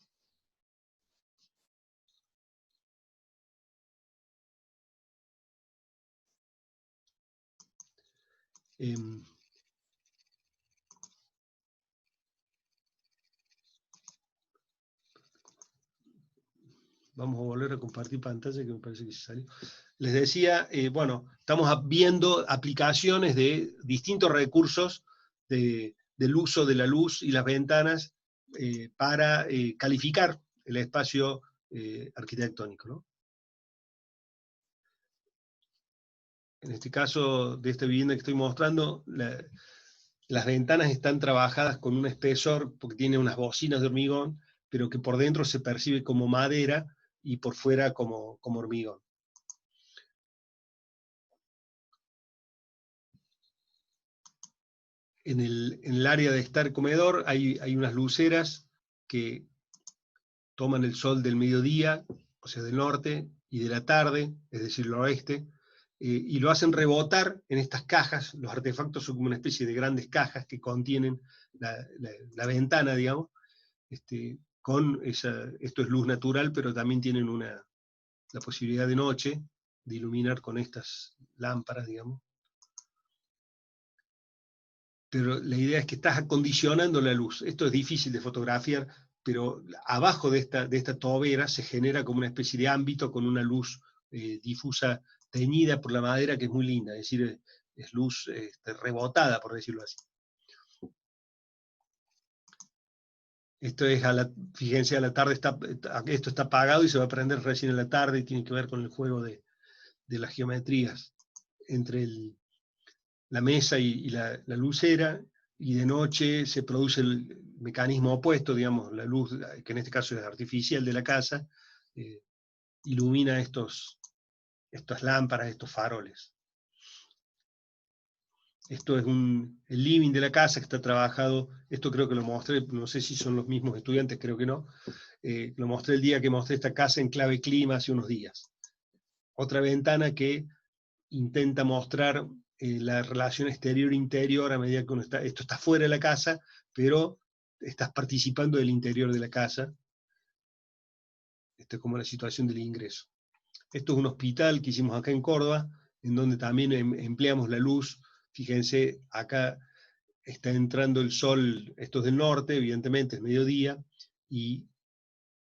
Vamos a volver a compartir pantalla, que me parece que se salió. Les decía, bueno, estamos viendo aplicaciones de distintos recursos del uso de la luz y las ventanas para calificar el espacio arquitectónico, ¿no? En este caso, de esta vivienda que estoy mostrando, las ventanas están trabajadas con un espesor, porque tiene unas bocinas de hormigón, pero que por dentro se percibe como madera y por fuera como hormigón. En el área de estar comedor hay unas luceras que toman el sol del mediodía, o sea, del norte, y de la tarde, es decir, el oeste, y lo hacen rebotar en estas cajas. Los artefactos son como una especie de grandes cajas que contienen la ventana, digamos, con esto es luz natural, pero también tienen la posibilidad de noche de iluminar con estas lámparas, digamos. Pero la idea es que estás acondicionando la luz. Esto es difícil de fotografiar, pero abajo de esta tobera se genera como una especie de ámbito con una luz difusa, teñida por la madera, que es muy linda, es decir, es luz rebotada, por decirlo así. Esto es, fíjense, a la tarde esto está apagado y se va a prender recién a la tarde, y tiene que ver con el juego de las geometrías entre la mesa y la lucera, y de noche se produce el mecanismo opuesto, digamos, la luz, que en este caso es artificial de la casa, ilumina estas lámparas, estos faroles. Esto es el living de la casa que está trabajado, esto creo que lo mostré, no sé si son los mismos estudiantes, creo que no, lo mostré el día que mostré esta casa en clave clima hace unos días. Otra ventana que intenta mostrar la relación exterior-interior a medida que esto está fuera de la casa, pero estás participando del interior de la casa. Esto es como la situación del ingreso. Esto es un hospital que hicimos acá en Córdoba, en donde también empleamos la luz. Fíjense, acá está entrando el sol, esto es del norte, evidentemente es mediodía, y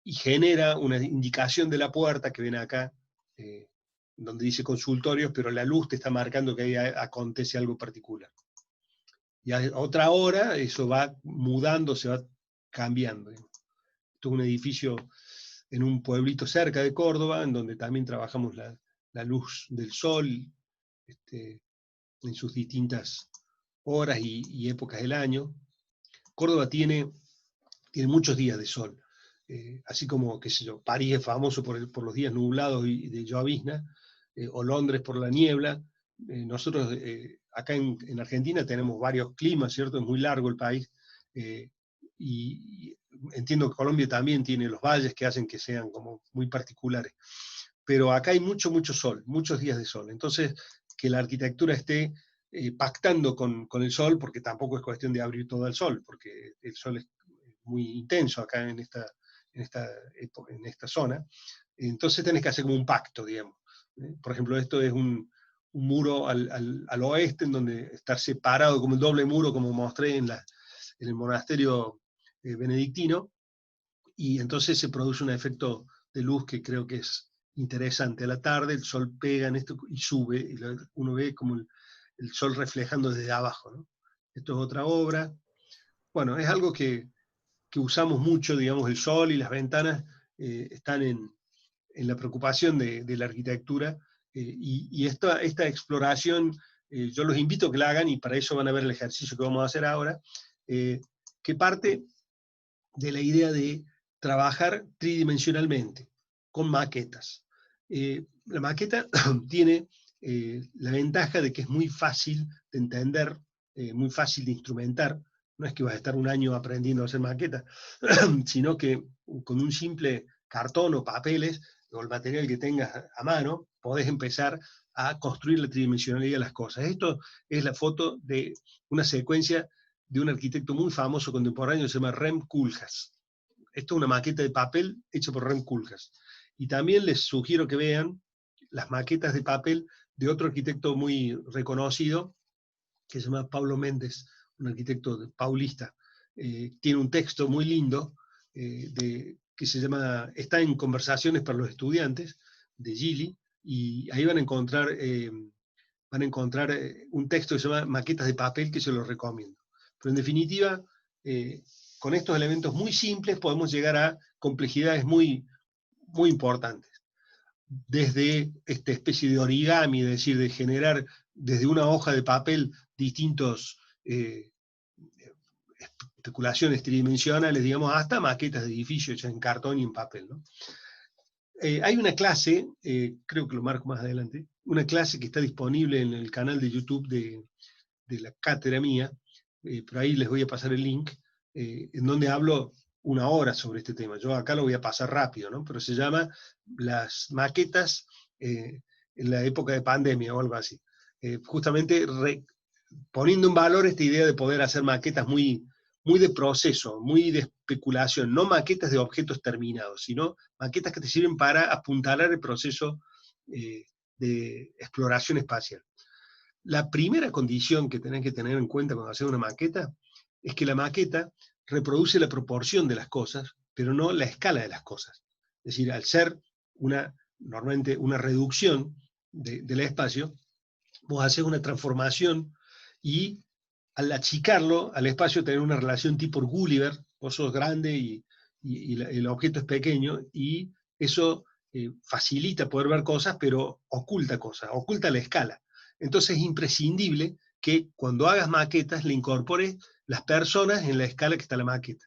genera una indicación de la puerta que ven acá, donde dice consultorios, pero la luz te está marcando que ahí acontece algo particular. Y a otra hora eso va mudando, se va cambiando. Esto es un edificio en un pueblito cerca de Córdoba, en donde también trabajamos la luz del sol en sus distintas horas y épocas del año. Córdoba tiene muchos días de sol. Así como, qué sé yo, París es famoso por los días nublados y de llovizna, o Londres por la niebla. Nosotros acá en Argentina tenemos varios climas, ¿cierto? Es muy largo el país, y entiendo que Colombia también tiene los valles que hacen que sean como muy particulares. Pero acá hay mucho sol, muchos días de sol. Entonces, que la arquitectura esté pactando con el sol, porque tampoco es cuestión de abrir todo el sol, porque el sol es muy intenso acá en esta zona. Entonces tenés que hacer como un pacto, digamos. Por ejemplo, esto es un muro al oeste, en donde está separado como el doble muro, como mostré en el monasterio benedictino, y entonces se produce un efecto de luz que creo que es interesante. A la tarde el sol pega en esto y sube, y uno ve como el sol reflejando desde abajo, ¿no? Esto es otra obra. Bueno, es algo que usamos mucho, digamos, el sol y las ventanas están en la preocupación de la arquitectura, y esta exploración, yo los invito a que la hagan, y para eso van a ver el ejercicio que vamos a hacer ahora, que parte de la idea de trabajar tridimensionalmente, con maquetas. La maqueta tiene la ventaja de que es muy fácil de entender, muy fácil de instrumentar. No es que vas a estar un año aprendiendo a hacer maquetas, sino que con un simple cartón o papeles, o el material que tengas a mano, podés empezar a construir la tridimensionalidad de las cosas. Esto es la foto de una secuencia de un arquitecto muy famoso contemporáneo, se llama Rem Koolhaas. Esto es una maqueta de papel hecha por Rem Koolhaas. Y también les sugiero que vean las maquetas de papel de otro arquitecto muy reconocido, que se llama Pablo Méndez, un arquitecto paulista. Tiene un texto muy lindo que se llama Está en Conversaciones para los Estudiantes, de Gili, y ahí van a encontrar un texto que se llama Maquetas de papel, que se los recomiendo. Pero en definitiva, con estos elementos muy simples podemos llegar a complejidades muy, muy importantes. Desde esta especie de origami, es decir, de generar desde una hoja de papel distintos especulaciones tridimensionales, digamos, hasta maquetas de edificios hechas en cartón y en papel, ¿no? Hay una clase, creo que lo marco más adelante, una clase que está disponible en el canal de YouTube de la cátedra mía, pero ahí les voy a pasar el link, en donde hablo una hora sobre este tema. Yo acá lo voy a pasar rápido, ¿no? Pero se llama Las maquetas en la época de pandemia o algo así. Justamente poniendo en valor esta idea de poder hacer maquetas muy, muy de proceso, muy de especulación, no maquetas de objetos terminados, sino maquetas que te sirven para apuntalar el proceso de exploración espacial. La primera condición que tenés que tener en cuenta cuando haces una maqueta es que la maqueta reproduce la proporción de las cosas, pero no la escala de las cosas. Es decir, al ser normalmente una reducción del espacio, vos haces una transformación y al achicarlo al espacio tener una relación tipo Gulliver, vos sos grande y el objeto es pequeño, y eso facilita poder ver cosas, pero oculta la escala. Entonces es imprescindible que cuando hagas maquetas le incorpores las personas en la escala que está la maqueta.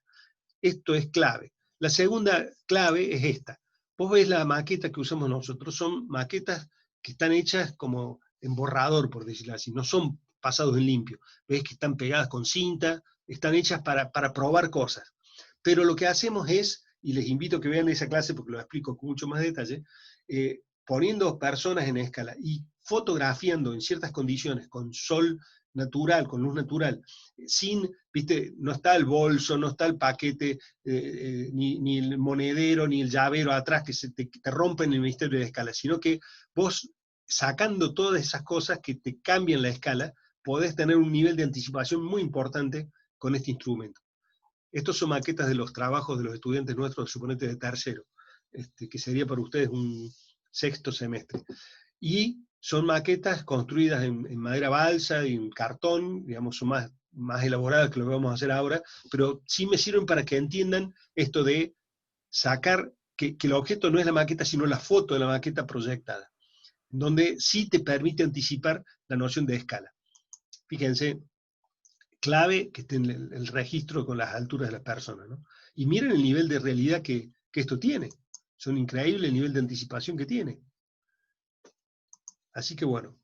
Esto es clave. La segunda clave es esta. Vos ves la maqueta que usamos nosotros, son maquetas que están hechas como en borrador, por decirlo así, no son pasados en limpio. Ves que están pegadas con cinta, están hechas para probar cosas. Pero lo que hacemos es, y les invito a que vean esa clase porque lo explico con mucho más detalle, poniendo personas en escala y fotografiando en ciertas condiciones, con sol natural, con luz natural, sin, viste, no está el bolso, no está el paquete, ni el monedero, ni el llavero atrás que te rompen el misterio de la escala, sino que vos, sacando todas esas cosas que te cambian la escala, podés tener un nivel de anticipación muy importante con este instrumento. Estos son maquetas de los trabajos de los estudiantes nuestros, suponete de tercero, que sería para ustedes un sexto semestre. Y son maquetas construidas en madera balsa y en cartón, digamos, son más elaboradas que lo que vamos a hacer ahora, pero sí me sirven para que entiendan esto de sacar, que el objeto no es la maqueta, sino la foto de la maqueta proyectada, donde sí te permite anticipar la noción de escala. Fíjense, clave que esté en el registro con las alturas de las personas, ¿no? Y miren el nivel de realidad que esto tiene. Son increíbles el nivel de anticipación que tiene. Así que bueno,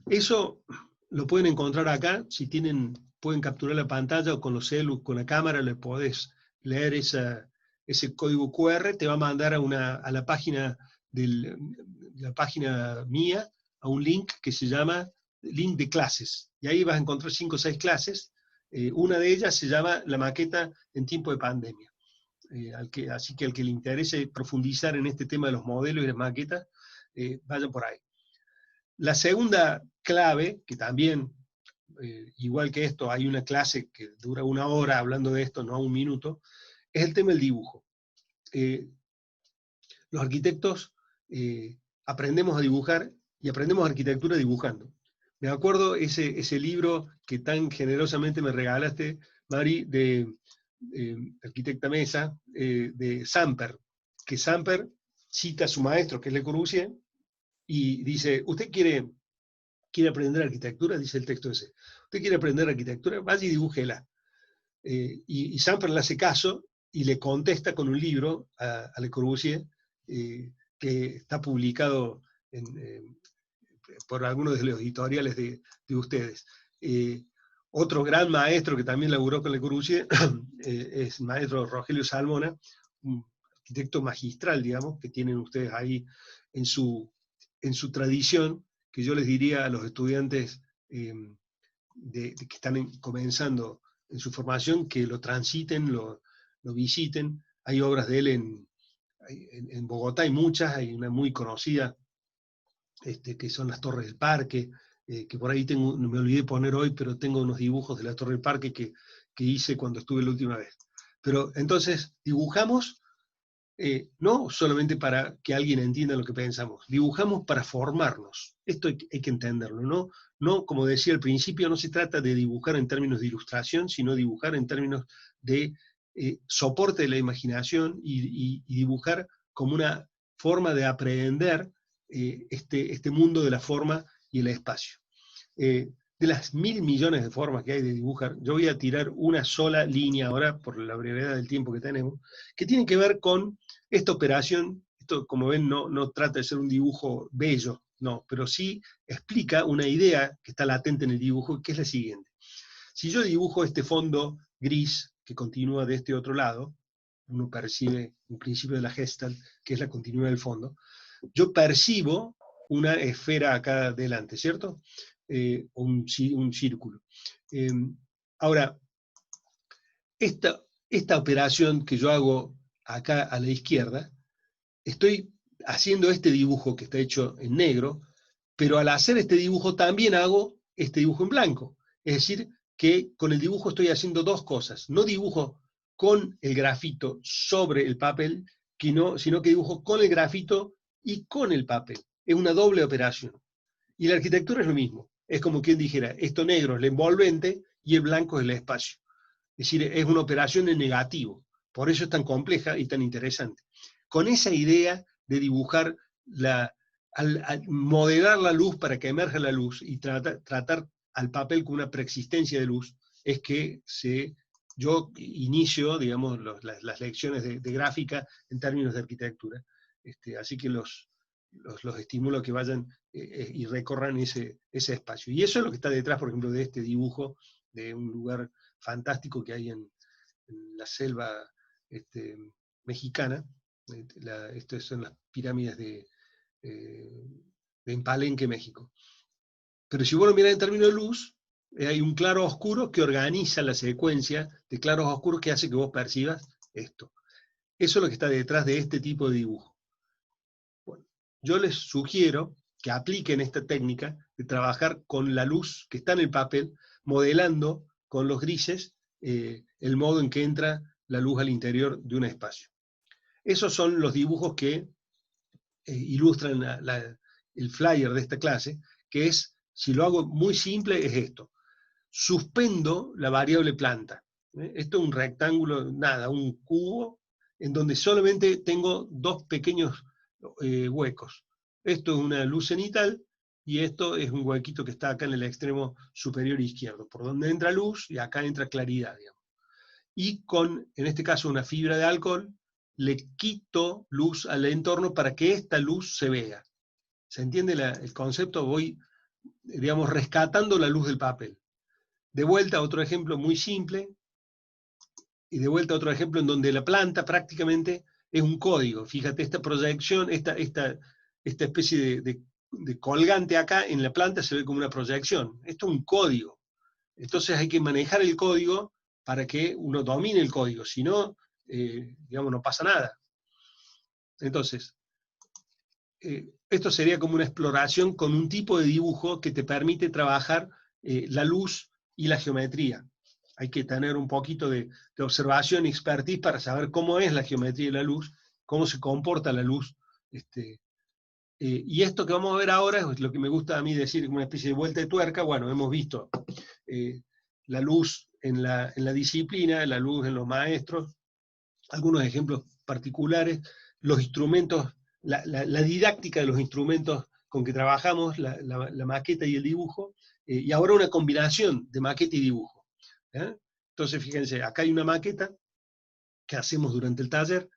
eso lo pueden encontrar acá. Si tienen, pueden capturar la pantalla o con los celus, con la cámara, le podés leer ese código QR, te va a mandar a la página la página mía, a un link que se llama link de clases. Y ahí vas a encontrar 5 o 6 clases. Una de ellas se llama La maqueta en tiempo de pandemia. Así que al que le interese profundizar en este tema de los modelos y las maquetas, vaya por ahí. La segunda clave, que también, igual que esto, hay una clase que dura 1 hora hablando de esto, no 1 minuto, es el tema del dibujo. Los arquitectos aprendemos a dibujar y aprendemos arquitectura dibujando. Me acuerdo ese libro que tan generosamente me regalaste, Mari, de Arquitecta Mesa, de Samper, que Samper cita a su maestro, que es Le Corbusier, y dice, ¿usted quiere aprender arquitectura? Dice el texto ese. ¿Usted quiere aprender arquitectura? Vaya y dibújela. Y Samper le hace caso y le contesta con un libro a Le Corbusier, que está publicado por algunos de los editoriales de ustedes. Otro gran maestro que también laburó con Le Corbusier es el maestro Rogelio Salmona, un arquitecto magistral, digamos, que tienen ustedes ahí en su tradición, que yo les diría a los estudiantes que están comenzando en su formación que lo transiten, lo visiten. Hay obras de él en Bogotá, hay muchas, hay una muy conocida, que son las Torres del Parque, que por ahí tengo, me olvidé poner hoy, pero tengo unos dibujos de la Torre del Parque que hice cuando estuve la última vez. Pero entonces dibujamos, no solamente para que alguien entienda lo que pensamos, dibujamos para formarnos. Esto hay que entenderlo, ¿no? No, como decía al principio, no se trata de dibujar en términos de ilustración, sino dibujar en términos de soporte de la imaginación y dibujar como una forma de aprender este mundo de la forma y el espacio. De las 1000 millones de formas que hay de dibujar, yo voy a tirar una sola línea ahora, por la brevedad del tiempo que tenemos, que tiene que ver con esta operación. Esto, como ven, no trata de ser un dibujo bello, no, pero sí explica una idea que está latente en el dibujo, que es la siguiente. Si yo dibujo este fondo gris que continúa de este otro lado, uno percibe un principio de la Gestalt, que es la continuidad del fondo, yo percibo una esfera acá delante, ¿cierto? Un círculo. Ahora, esta operación que yo hago acá a la izquierda, estoy haciendo este dibujo que está hecho en negro, pero al hacer este dibujo también hago este dibujo en blanco. Es decir, que con el dibujo estoy haciendo dos cosas. No dibujo con el grafito sobre el papel, sino que dibujo con el grafito y con el papel. Es una doble operación. Y la arquitectura es lo mismo. Es como quien dijera, esto negro es el envolvente y el blanco es el espacio. Es decir, es una operación en negativo. Por eso es tan compleja y tan interesante. Con esa idea de dibujar, al modelar la luz para que emerja la luz y tratar al papel con una preexistencia de luz, es que yo inicio, digamos, las lecciones de gráfica en términos de arquitectura. Así que los estimulo a que vayan y recorran ese espacio. Y eso es lo que está detrás, por ejemplo, de este dibujo de un lugar fantástico que hay en la selva mexicana. Estas son las pirámides de Palenque, México. Pero si vos lo mirás en términos de luz, hay un claro oscuro que organiza la secuencia de claros oscuros que hace que vos percibas esto. Eso es lo que está detrás de este tipo de dibujo. Bueno, yo les sugiero que apliquen esta técnica de trabajar con la luz que está en el papel, modelando con los grises el modo en que entra la luz al interior de un espacio. Esos son los dibujos que ilustran el flyer de esta clase, que es, si lo hago muy simple, es esto. Suspendo la variable planta. Esto es un rectángulo, un cubo, en donde solamente tengo dos pequeños huecos. Esto es una luz cenital, y esto es un huequito que está acá en el extremo superior izquierdo, por donde entra luz y acá entra claridad, digamos. Y con, en este caso, una fibra de alcohol, le quito luz al entorno para que esta luz se vea. ¿Se entiende el concepto? Voy, digamos, rescatando la luz del papel. De vuelta, otro ejemplo muy simple, y de vuelta otro ejemplo en donde la planta prácticamente es un código. Fíjate, esta proyección, esta especie de colgante acá en la planta se ve como una proyección. Esto es un código. Entonces hay que manejar el código para que uno domine el código, si no, digamos, no pasa nada. Entonces, esto sería como una exploración con un tipo de dibujo que te permite trabajar la luz y la geometría. Hay que tener un poquito de observación y expertise para saber cómo es la geometría de la luz, cómo se comporta la luz. Y esto que vamos a ver ahora es lo que me gusta a mí decir, una especie de vuelta de tuerca. Bueno, hemos visto la luz en la disciplina, la luz en los maestros, algunos ejemplos particulares, los instrumentos, la didáctica de los instrumentos con que trabajamos, la maqueta y el dibujo, y ahora una combinación de maqueta y dibujo. Entonces, fíjense, acá hay una maqueta que hacemos durante el taller.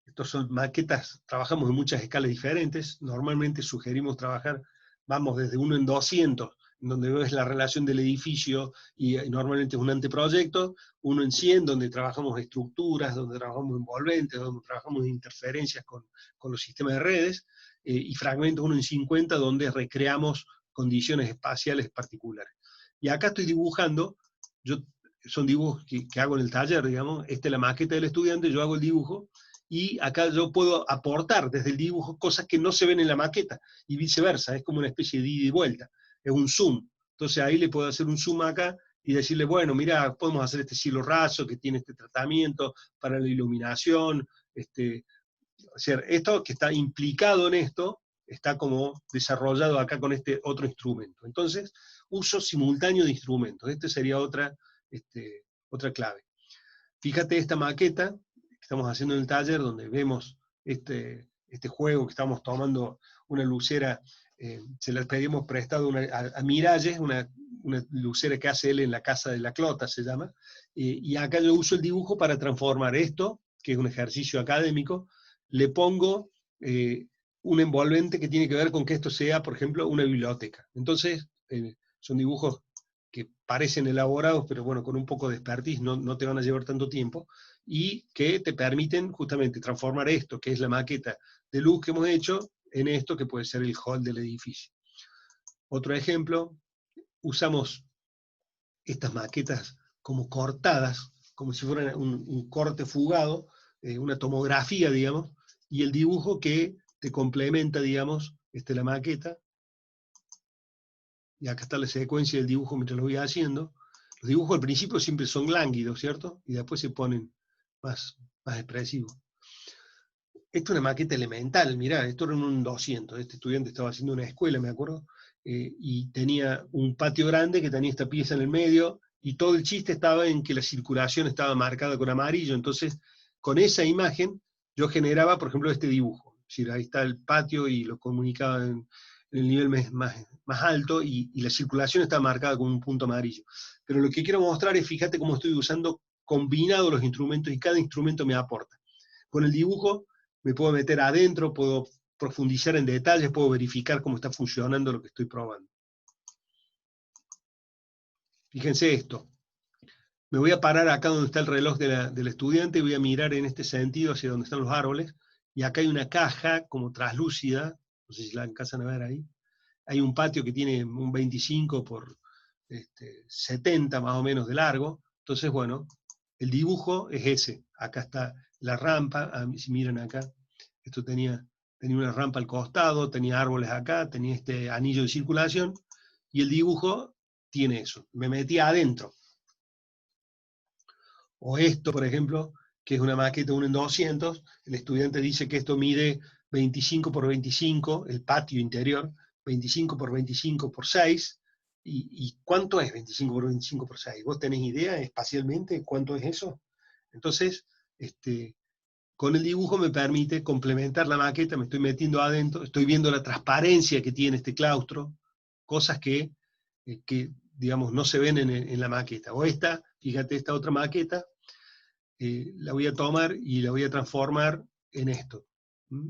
Estos son maquetas, trabajamos en muchas escalas diferentes. Normalmente sugerimos trabajar, vamos desde 1 en 200, donde ves la relación del edificio, y normalmente es un anteproyecto, 1 en 100, donde trabajamos estructuras, donde trabajamos envolventes, donde trabajamos interferencias con los sistemas de redes, y fragmentos 1 en 50, donde recreamos condiciones espaciales particulares. Y acá estoy dibujando, yo son dibujos que hago en el taller, digamos. Esta es la maqueta del estudiante, yo hago el dibujo, y acá yo puedo aportar desde el dibujo cosas que no se ven en la maqueta, y viceversa, es como una especie de ida y vuelta, es un zoom. Entonces ahí le puedo hacer un zoom acá, y decirle, bueno, mira, podemos hacer este cielo raso, que tiene este tratamiento para la iluminación, o sea, esto que está implicado en esto, está como desarrollado acá con este otro instrumento. Entonces, uso simultáneo de instrumentos. Esta sería otra clave. Fíjate esta maqueta que estamos haciendo en el taller, donde vemos este juego que estamos tomando una lucera, se la pedimos prestado a Miralles, una lucera que hace él en la casa de la Clota, se llama, y acá yo uso el dibujo para transformar esto, que es un ejercicio académico, le pongo un envolvente que tiene que ver con que esto sea, por ejemplo, una biblioteca. Entonces, son dibujos que parecen elaborados, pero bueno, con un poco de expertise no te van a llevar tanto tiempo, y que te permiten justamente transformar esto, que es la maqueta de luz que hemos hecho, en esto que puede ser el hall del edificio. Otro ejemplo, usamos estas maquetas como cortadas, como si fueran un corte fugado, una tomografía, digamos, y el dibujo que te complementa, digamos, la maqueta. Y acá está la secuencia del dibujo mientras lo voy haciendo. Los dibujos al principio siempre son lánguidos, ¿cierto? Y después se ponen más expresivos. Esto es una maqueta elemental, mirá, esto era en un 200, este estudiante estaba haciendo una escuela, me acuerdo, y tenía un patio grande que tenía esta pieza en el medio, y todo el chiste estaba en que la circulación estaba marcada con amarillo, entonces con esa imagen yo generaba, por ejemplo, este dibujo. Es decir, ahí está el patio y lo comunicaba en el nivel más alto, y la circulación está marcada con un punto amarillo. Pero lo que quiero mostrar es, fíjate cómo estoy usando combinado los instrumentos, y cada instrumento me aporta. Con el dibujo me puedo meter adentro, puedo profundizar en detalles, puedo verificar cómo está funcionando lo que estoy probando. Fíjense esto. Me voy a parar acá donde está el reloj del estudiante, y voy a mirar en este sentido hacia donde están los árboles, y acá hay una caja como traslúcida, no sé si la alcanzan a ver ahí. Hay un patio que tiene un 25 por 70 más o menos de largo. Entonces, bueno, el dibujo es ese. Acá está la rampa, si miran acá, esto tenía una rampa al costado, tenía árboles acá, tenía este anillo de circulación, y el dibujo tiene eso. Me metí adentro. O esto, por ejemplo, que es una maqueta 1 en 200, el estudiante dice que esto mide 25 por 25, el patio interior, 25 por 25 por 6, ¿y cuánto es 25 por 25 por 6? ¿Vos tenés idea espacialmente cuánto es eso? Entonces, con el dibujo me permite complementar la maqueta, me estoy metiendo adentro, estoy viendo la transparencia que tiene este claustro, cosas que digamos, no se ven en la maqueta. O fíjate, esta otra maqueta, la voy a tomar y la voy a transformar en esto.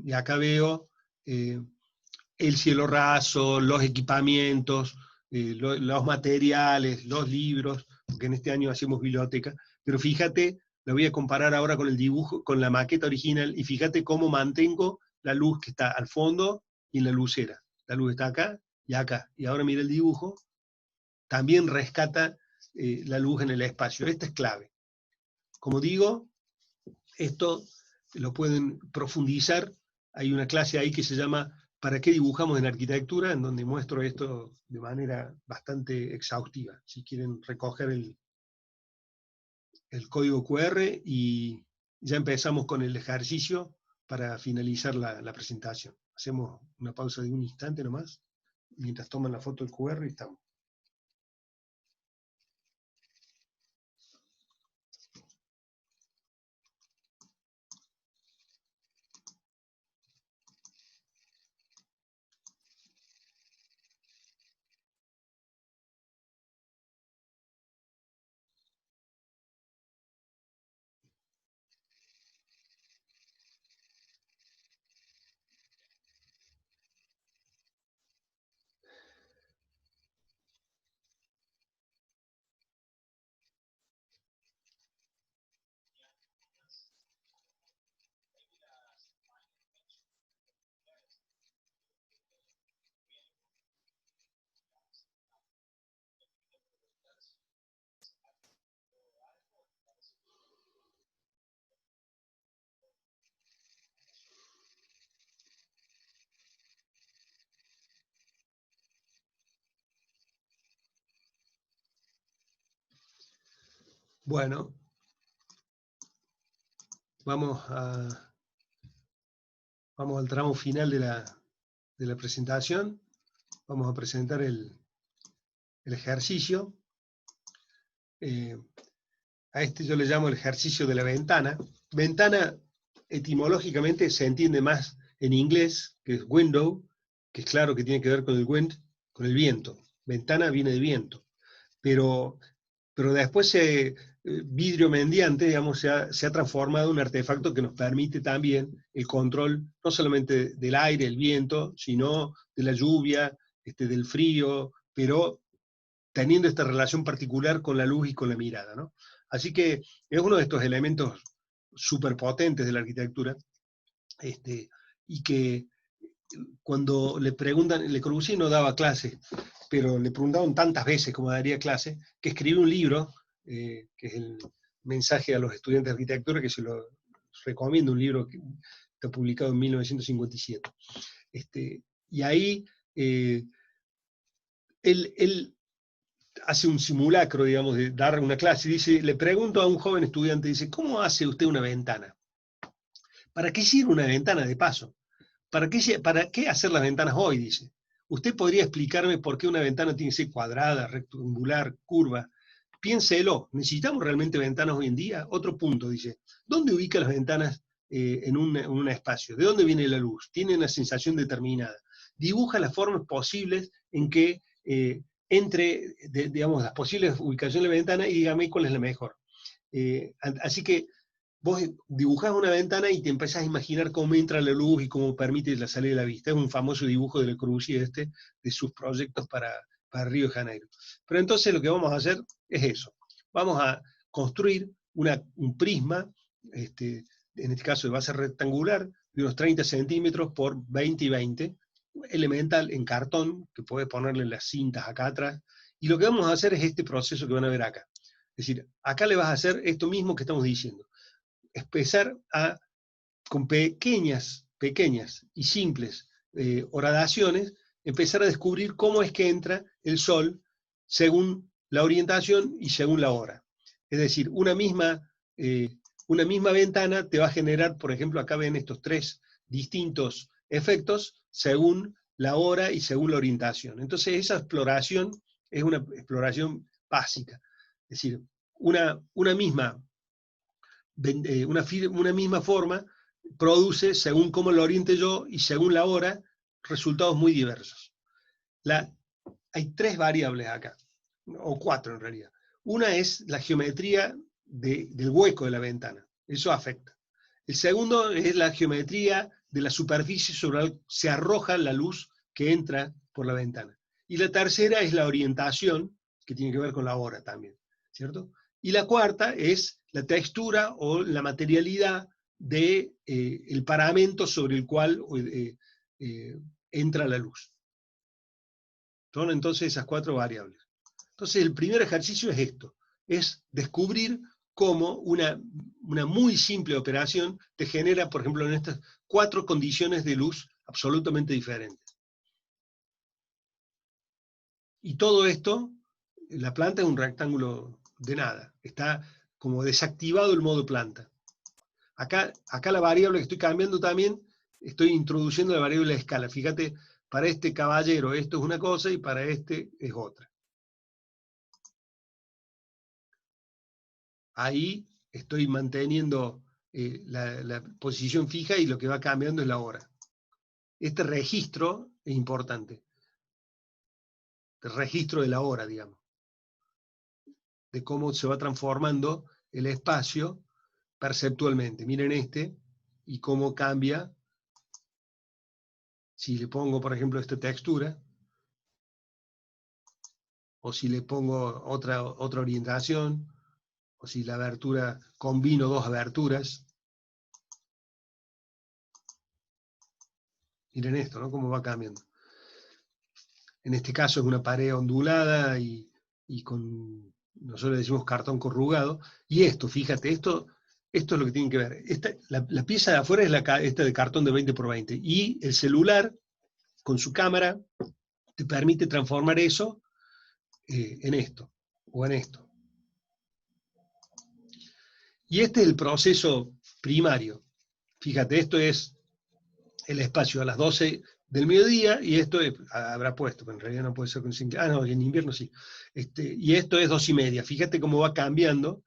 Y acá veo el cielo raso, los equipamientos, los materiales, los libros, porque en este año hacemos biblioteca, pero fíjate, la voy a comparar ahora con el dibujo, con la maqueta original, y fíjate cómo mantengo la luz que está al fondo y en la lucera. La luz está acá y acá. Y ahora mira el dibujo, también rescata la luz en el espacio. Esta es clave. Como digo, esto lo pueden profundizar. Hay una clase ahí que se llama ¿Para qué dibujamos en arquitectura?, en donde muestro esto de manera bastante exhaustiva. Si quieren recoger el código QR, y ya empezamos con el ejercicio para finalizar la presentación. Hacemos una pausa de un instante nomás, mientras toman la foto del QR y estamos. Bueno, vamos al tramo final de la presentación. Vamos a presentar el ejercicio. A este yo le llamo el ejercicio de la ventana. Ventana, etimológicamente, se entiende más en inglés, que es window, que es claro que tiene que ver con el wind, con el viento. Ventana viene de viento. Pero después, vidrio mediante, digamos, se ha transformado en un artefacto que nos permite también el control, no solamente del aire, el viento, sino de la lluvia, del frío, pero teniendo esta relación particular con la luz y con la mirada, ¿no? Así que es uno de estos elementos superpotentes de la arquitectura, y que cuando le preguntan, Le Corbusier no daba clase, pero le preguntaron tantas veces como daría clase, que escribió un libro, que es el mensaje a los estudiantes de arquitectura, que se lo recomiendo, un libro que está publicado en 1957. Y ahí él hace un simulacro, digamos, de dar una clase, y dice, le pregunto a un joven estudiante, dice, ¿cómo hace usted una ventana? ¿Para qué sirve una ventana de paso? ¿Para qué hacer las ventanas hoy? Dice. ¿Usted podría explicarme por qué una ventana tiene que ser cuadrada, rectangular, curva? Piénselo, ¿necesitamos realmente ventanas hoy en día? Otro punto, dice, ¿dónde ubica las ventanas en un espacio? ¿De dónde viene la luz? Tiene una sensación determinada. Dibuja las formas posibles en que entre, digamos, las posibles ubicaciones de la ventana y dígame cuál es la mejor. Así que vos dibujás una ventana y te empezás a imaginar cómo entra la luz y cómo permite la salida de la vista. Es un famoso dibujo de Le Corbusier de sus proyectos para Río de Janeiro. Pero entonces lo que vamos a hacer es eso. Vamos a construir un prisma, en este caso va a ser rectangular, de unos 30 centímetros por 20 y 20, elemental en cartón, que puedes ponerle las cintas acá atrás, y lo que vamos a hacer es este proceso que van a ver acá. Es decir, acá le vas a hacer esto mismo que estamos diciendo. Empezar con pequeñas y simples horadaciones, empezar a descubrir cómo es que entra el sol según la orientación y según la hora. Es decir, una misma ventana te va a generar, por ejemplo, acá ven estos 3 distintos efectos según la hora y según la orientación. Entonces esa exploración es una exploración básica. Es decir, una misma forma produce, según cómo lo oriente yo y según la hora, resultados muy diversos. Hay 3 variables acá, o 4 en realidad. Una es la geometría del hueco de la ventana, eso afecta. El segundo es la geometría de la superficie sobre la que se arroja la luz que entra por la ventana. Y la tercera es la orientación, que tiene que ver con la hora también, ¿cierto? Y la cuarta es la textura o la materialidad del paramento sobre el cual entra la luz. Son entonces esas 4 variables. Entonces el primer ejercicio es esto, es descubrir cómo una muy simple operación te genera, por ejemplo, en estas 4 condiciones de luz absolutamente diferentes. Y todo esto, la planta es un rectángulo de nada, está como desactivado el modo planta. Acá la variable que estoy cambiando también, estoy introduciendo la variable de escala. Fíjate, para este caballero esto es una cosa y para este es otra. Ahí estoy manteniendo la posición fija y lo que va cambiando es la hora. Este registro es importante. El registro de la hora, digamos. De cómo se va transformando el espacio perceptualmente. Miren y cómo cambia. Si le pongo, por ejemplo, esta textura, o si le pongo otra orientación, o si la abertura, combino 2 aberturas. Miren esto, ¿no? Cómo va cambiando. En este caso es una pared ondulada y con, nosotros decimos cartón corrugado. Y esto, fíjate, esto es lo que tienen que ver. La pieza de afuera es esta de cartón de 20 por 20. Y el celular, con su cámara, te permite transformar eso en esto, o en esto. Y este es el proceso primario. Fíjate, esto es el espacio a las 12 del mediodía, y esto es, habrá puesto, pero en realidad no puede ser con 5, no, en invierno sí. Y esto es 2:30. Fíjate cómo va cambiando,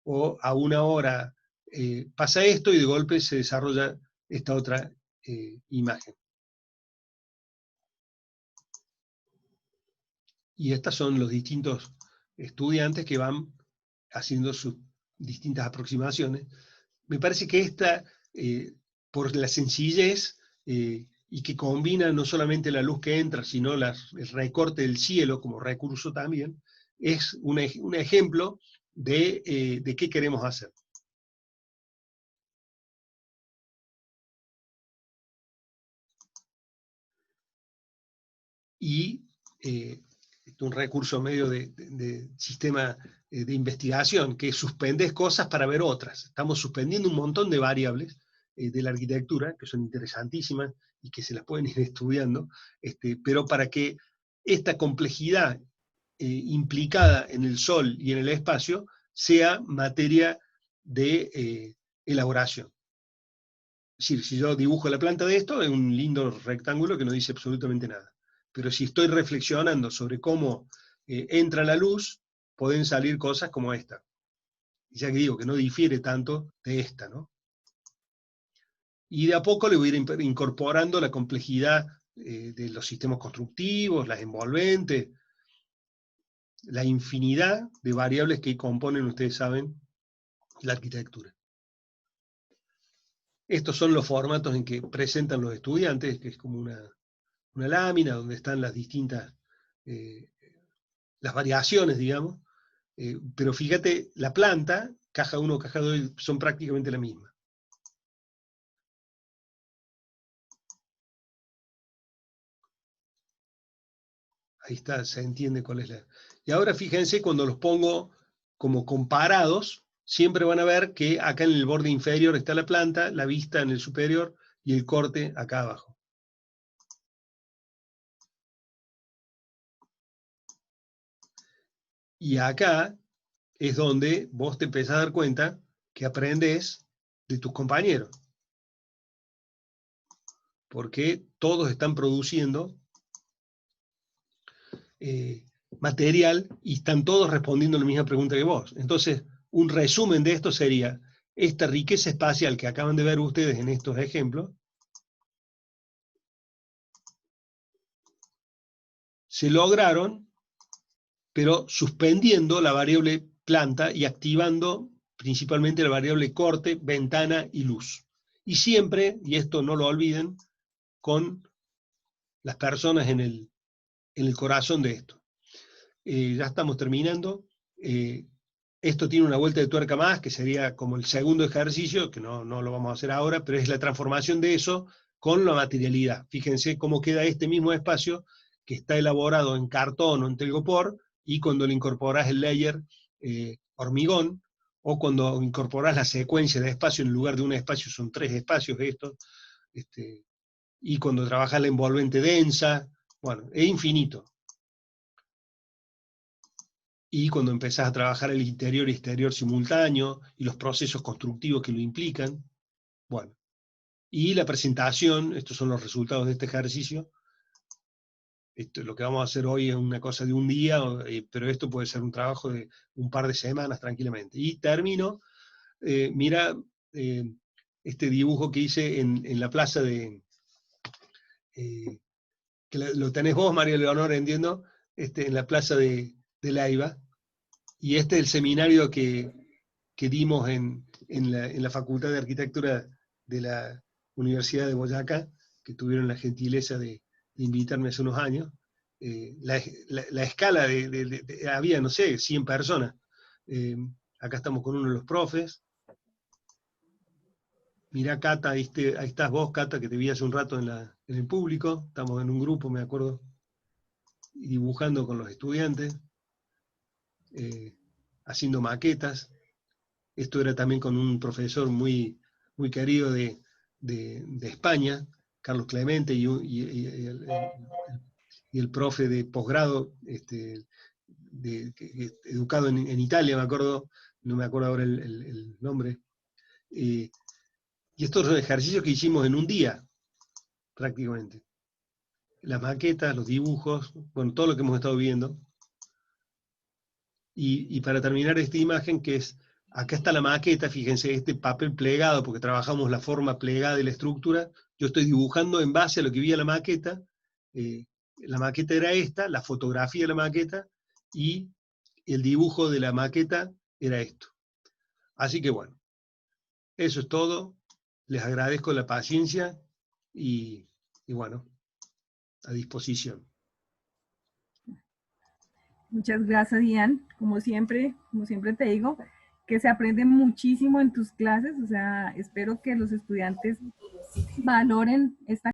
o a 1 hora pasa esto, y de golpe se desarrolla esta otra imagen. Y estas son los distintos estudiantes que van haciendo sus distintas aproximaciones. Me parece que esta, por la sencillez, y que combina no solamente la luz que entra, sino el recorte del cielo como recurso también, es un ejemplo de qué queremos hacer. Y un recurso medio de sistema de investigación, que suspendes cosas para ver otras. Estamos suspendiendo un montón de variables de la arquitectura, que son interesantísimas y que se las pueden ir estudiando, pero para que esta complejidad implicada en el sol y en el espacio sea materia de elaboración. Es decir, si yo dibujo la planta de esto, es un lindo rectángulo que no dice absolutamente nada. Pero si estoy reflexionando sobre cómo entra la luz, pueden salir cosas como esta. Ya que digo que no difiere tanto de esta, ¿no? Y de a poco le voy a ir incorporando la complejidad de los sistemas constructivos, las envolventes, la infinidad de variables que componen, ustedes saben, la arquitectura. Estos son los formatos en que presentan los estudiantes, que es como una lámina donde están las distintas, las variaciones, digamos, pero fíjate, la planta, caja 1, caja 2, son prácticamente la misma. Ahí está, se entiende cuál es la... Y ahora fíjense, cuando los pongo como comparados, siempre van a ver que acá en el borde inferior está la planta, la vista en el superior y el corte acá abajo. Y acá es donde vos te empezás a dar cuenta que aprendés de tus compañeros. Porque todos están produciendo material y están todos respondiendo a la misma pregunta que vos. Entonces, un resumen de esto sería, esta riqueza espacial que acaban de ver ustedes en estos ejemplos, se lograron, pero suspendiendo la variable planta y activando principalmente la variable corte, ventana y luz. Y siempre, y esto no lo olviden, con las personas en el corazón de esto. Ya estamos terminando. Esto tiene una vuelta de tuerca más, que sería como el segundo ejercicio, que no lo vamos a hacer ahora, pero es la transformación de eso con la materialidad. Fíjense cómo queda este mismo espacio que está elaborado en cartón o en telgopor, y cuando le incorporás el layer hormigón, o cuando incorporás la secuencia de espacio, en lugar de un espacio son 3 espacios estos, y cuando trabajas la envolvente densa, bueno, es infinito. Y cuando empezás a trabajar el interior y exterior simultáneo, y los procesos constructivos que lo implican, bueno. Y la presentación, estos son los resultados de este ejercicio. Esto, lo que vamos a hacer hoy es una cosa de un día, pero esto puede ser un trabajo de un par de semanas tranquilamente. Y termino, mira este dibujo que hice en la plaza de... que lo tenés vos, María Leonor, entiendo, en la plaza de Laiva. Y este es el seminario que dimos en la Facultad de Arquitectura de la Universidad de Boyacá, que tuvieron la gentileza de invitarme hace unos años. La escala había, no sé, 100 personas. Acá estamos con uno de los profes. Mirá, Cata, ahí estás vos, Cata, que te vi hace un rato en el público. Estamos en un grupo, me acuerdo, dibujando con los estudiantes, haciendo maquetas. Esto era también con un profesor muy, muy querido de España, Carlos Clemente, y el profe de posgrado, educado en Italia, me acuerdo, no me acuerdo ahora el nombre. Y estos son ejercicios que hicimos en un día, prácticamente. Las maquetas, los dibujos, bueno, todo lo que hemos estado viendo. Y para terminar esta imagen, que es, acá está la maqueta, fíjense, este papel plegado, porque trabajamos la forma plegada de la estructura, yo estoy dibujando en base a lo que vi en la maqueta era esta, la fotografía de la maqueta, y el dibujo de la maqueta era esto. Así que bueno, eso es todo, les agradezco la paciencia, y bueno, a disposición. Muchas gracias, Ian. Como siempre te digo, que se aprende muchísimo en tus clases, o sea, espero que los estudiantes valoren esta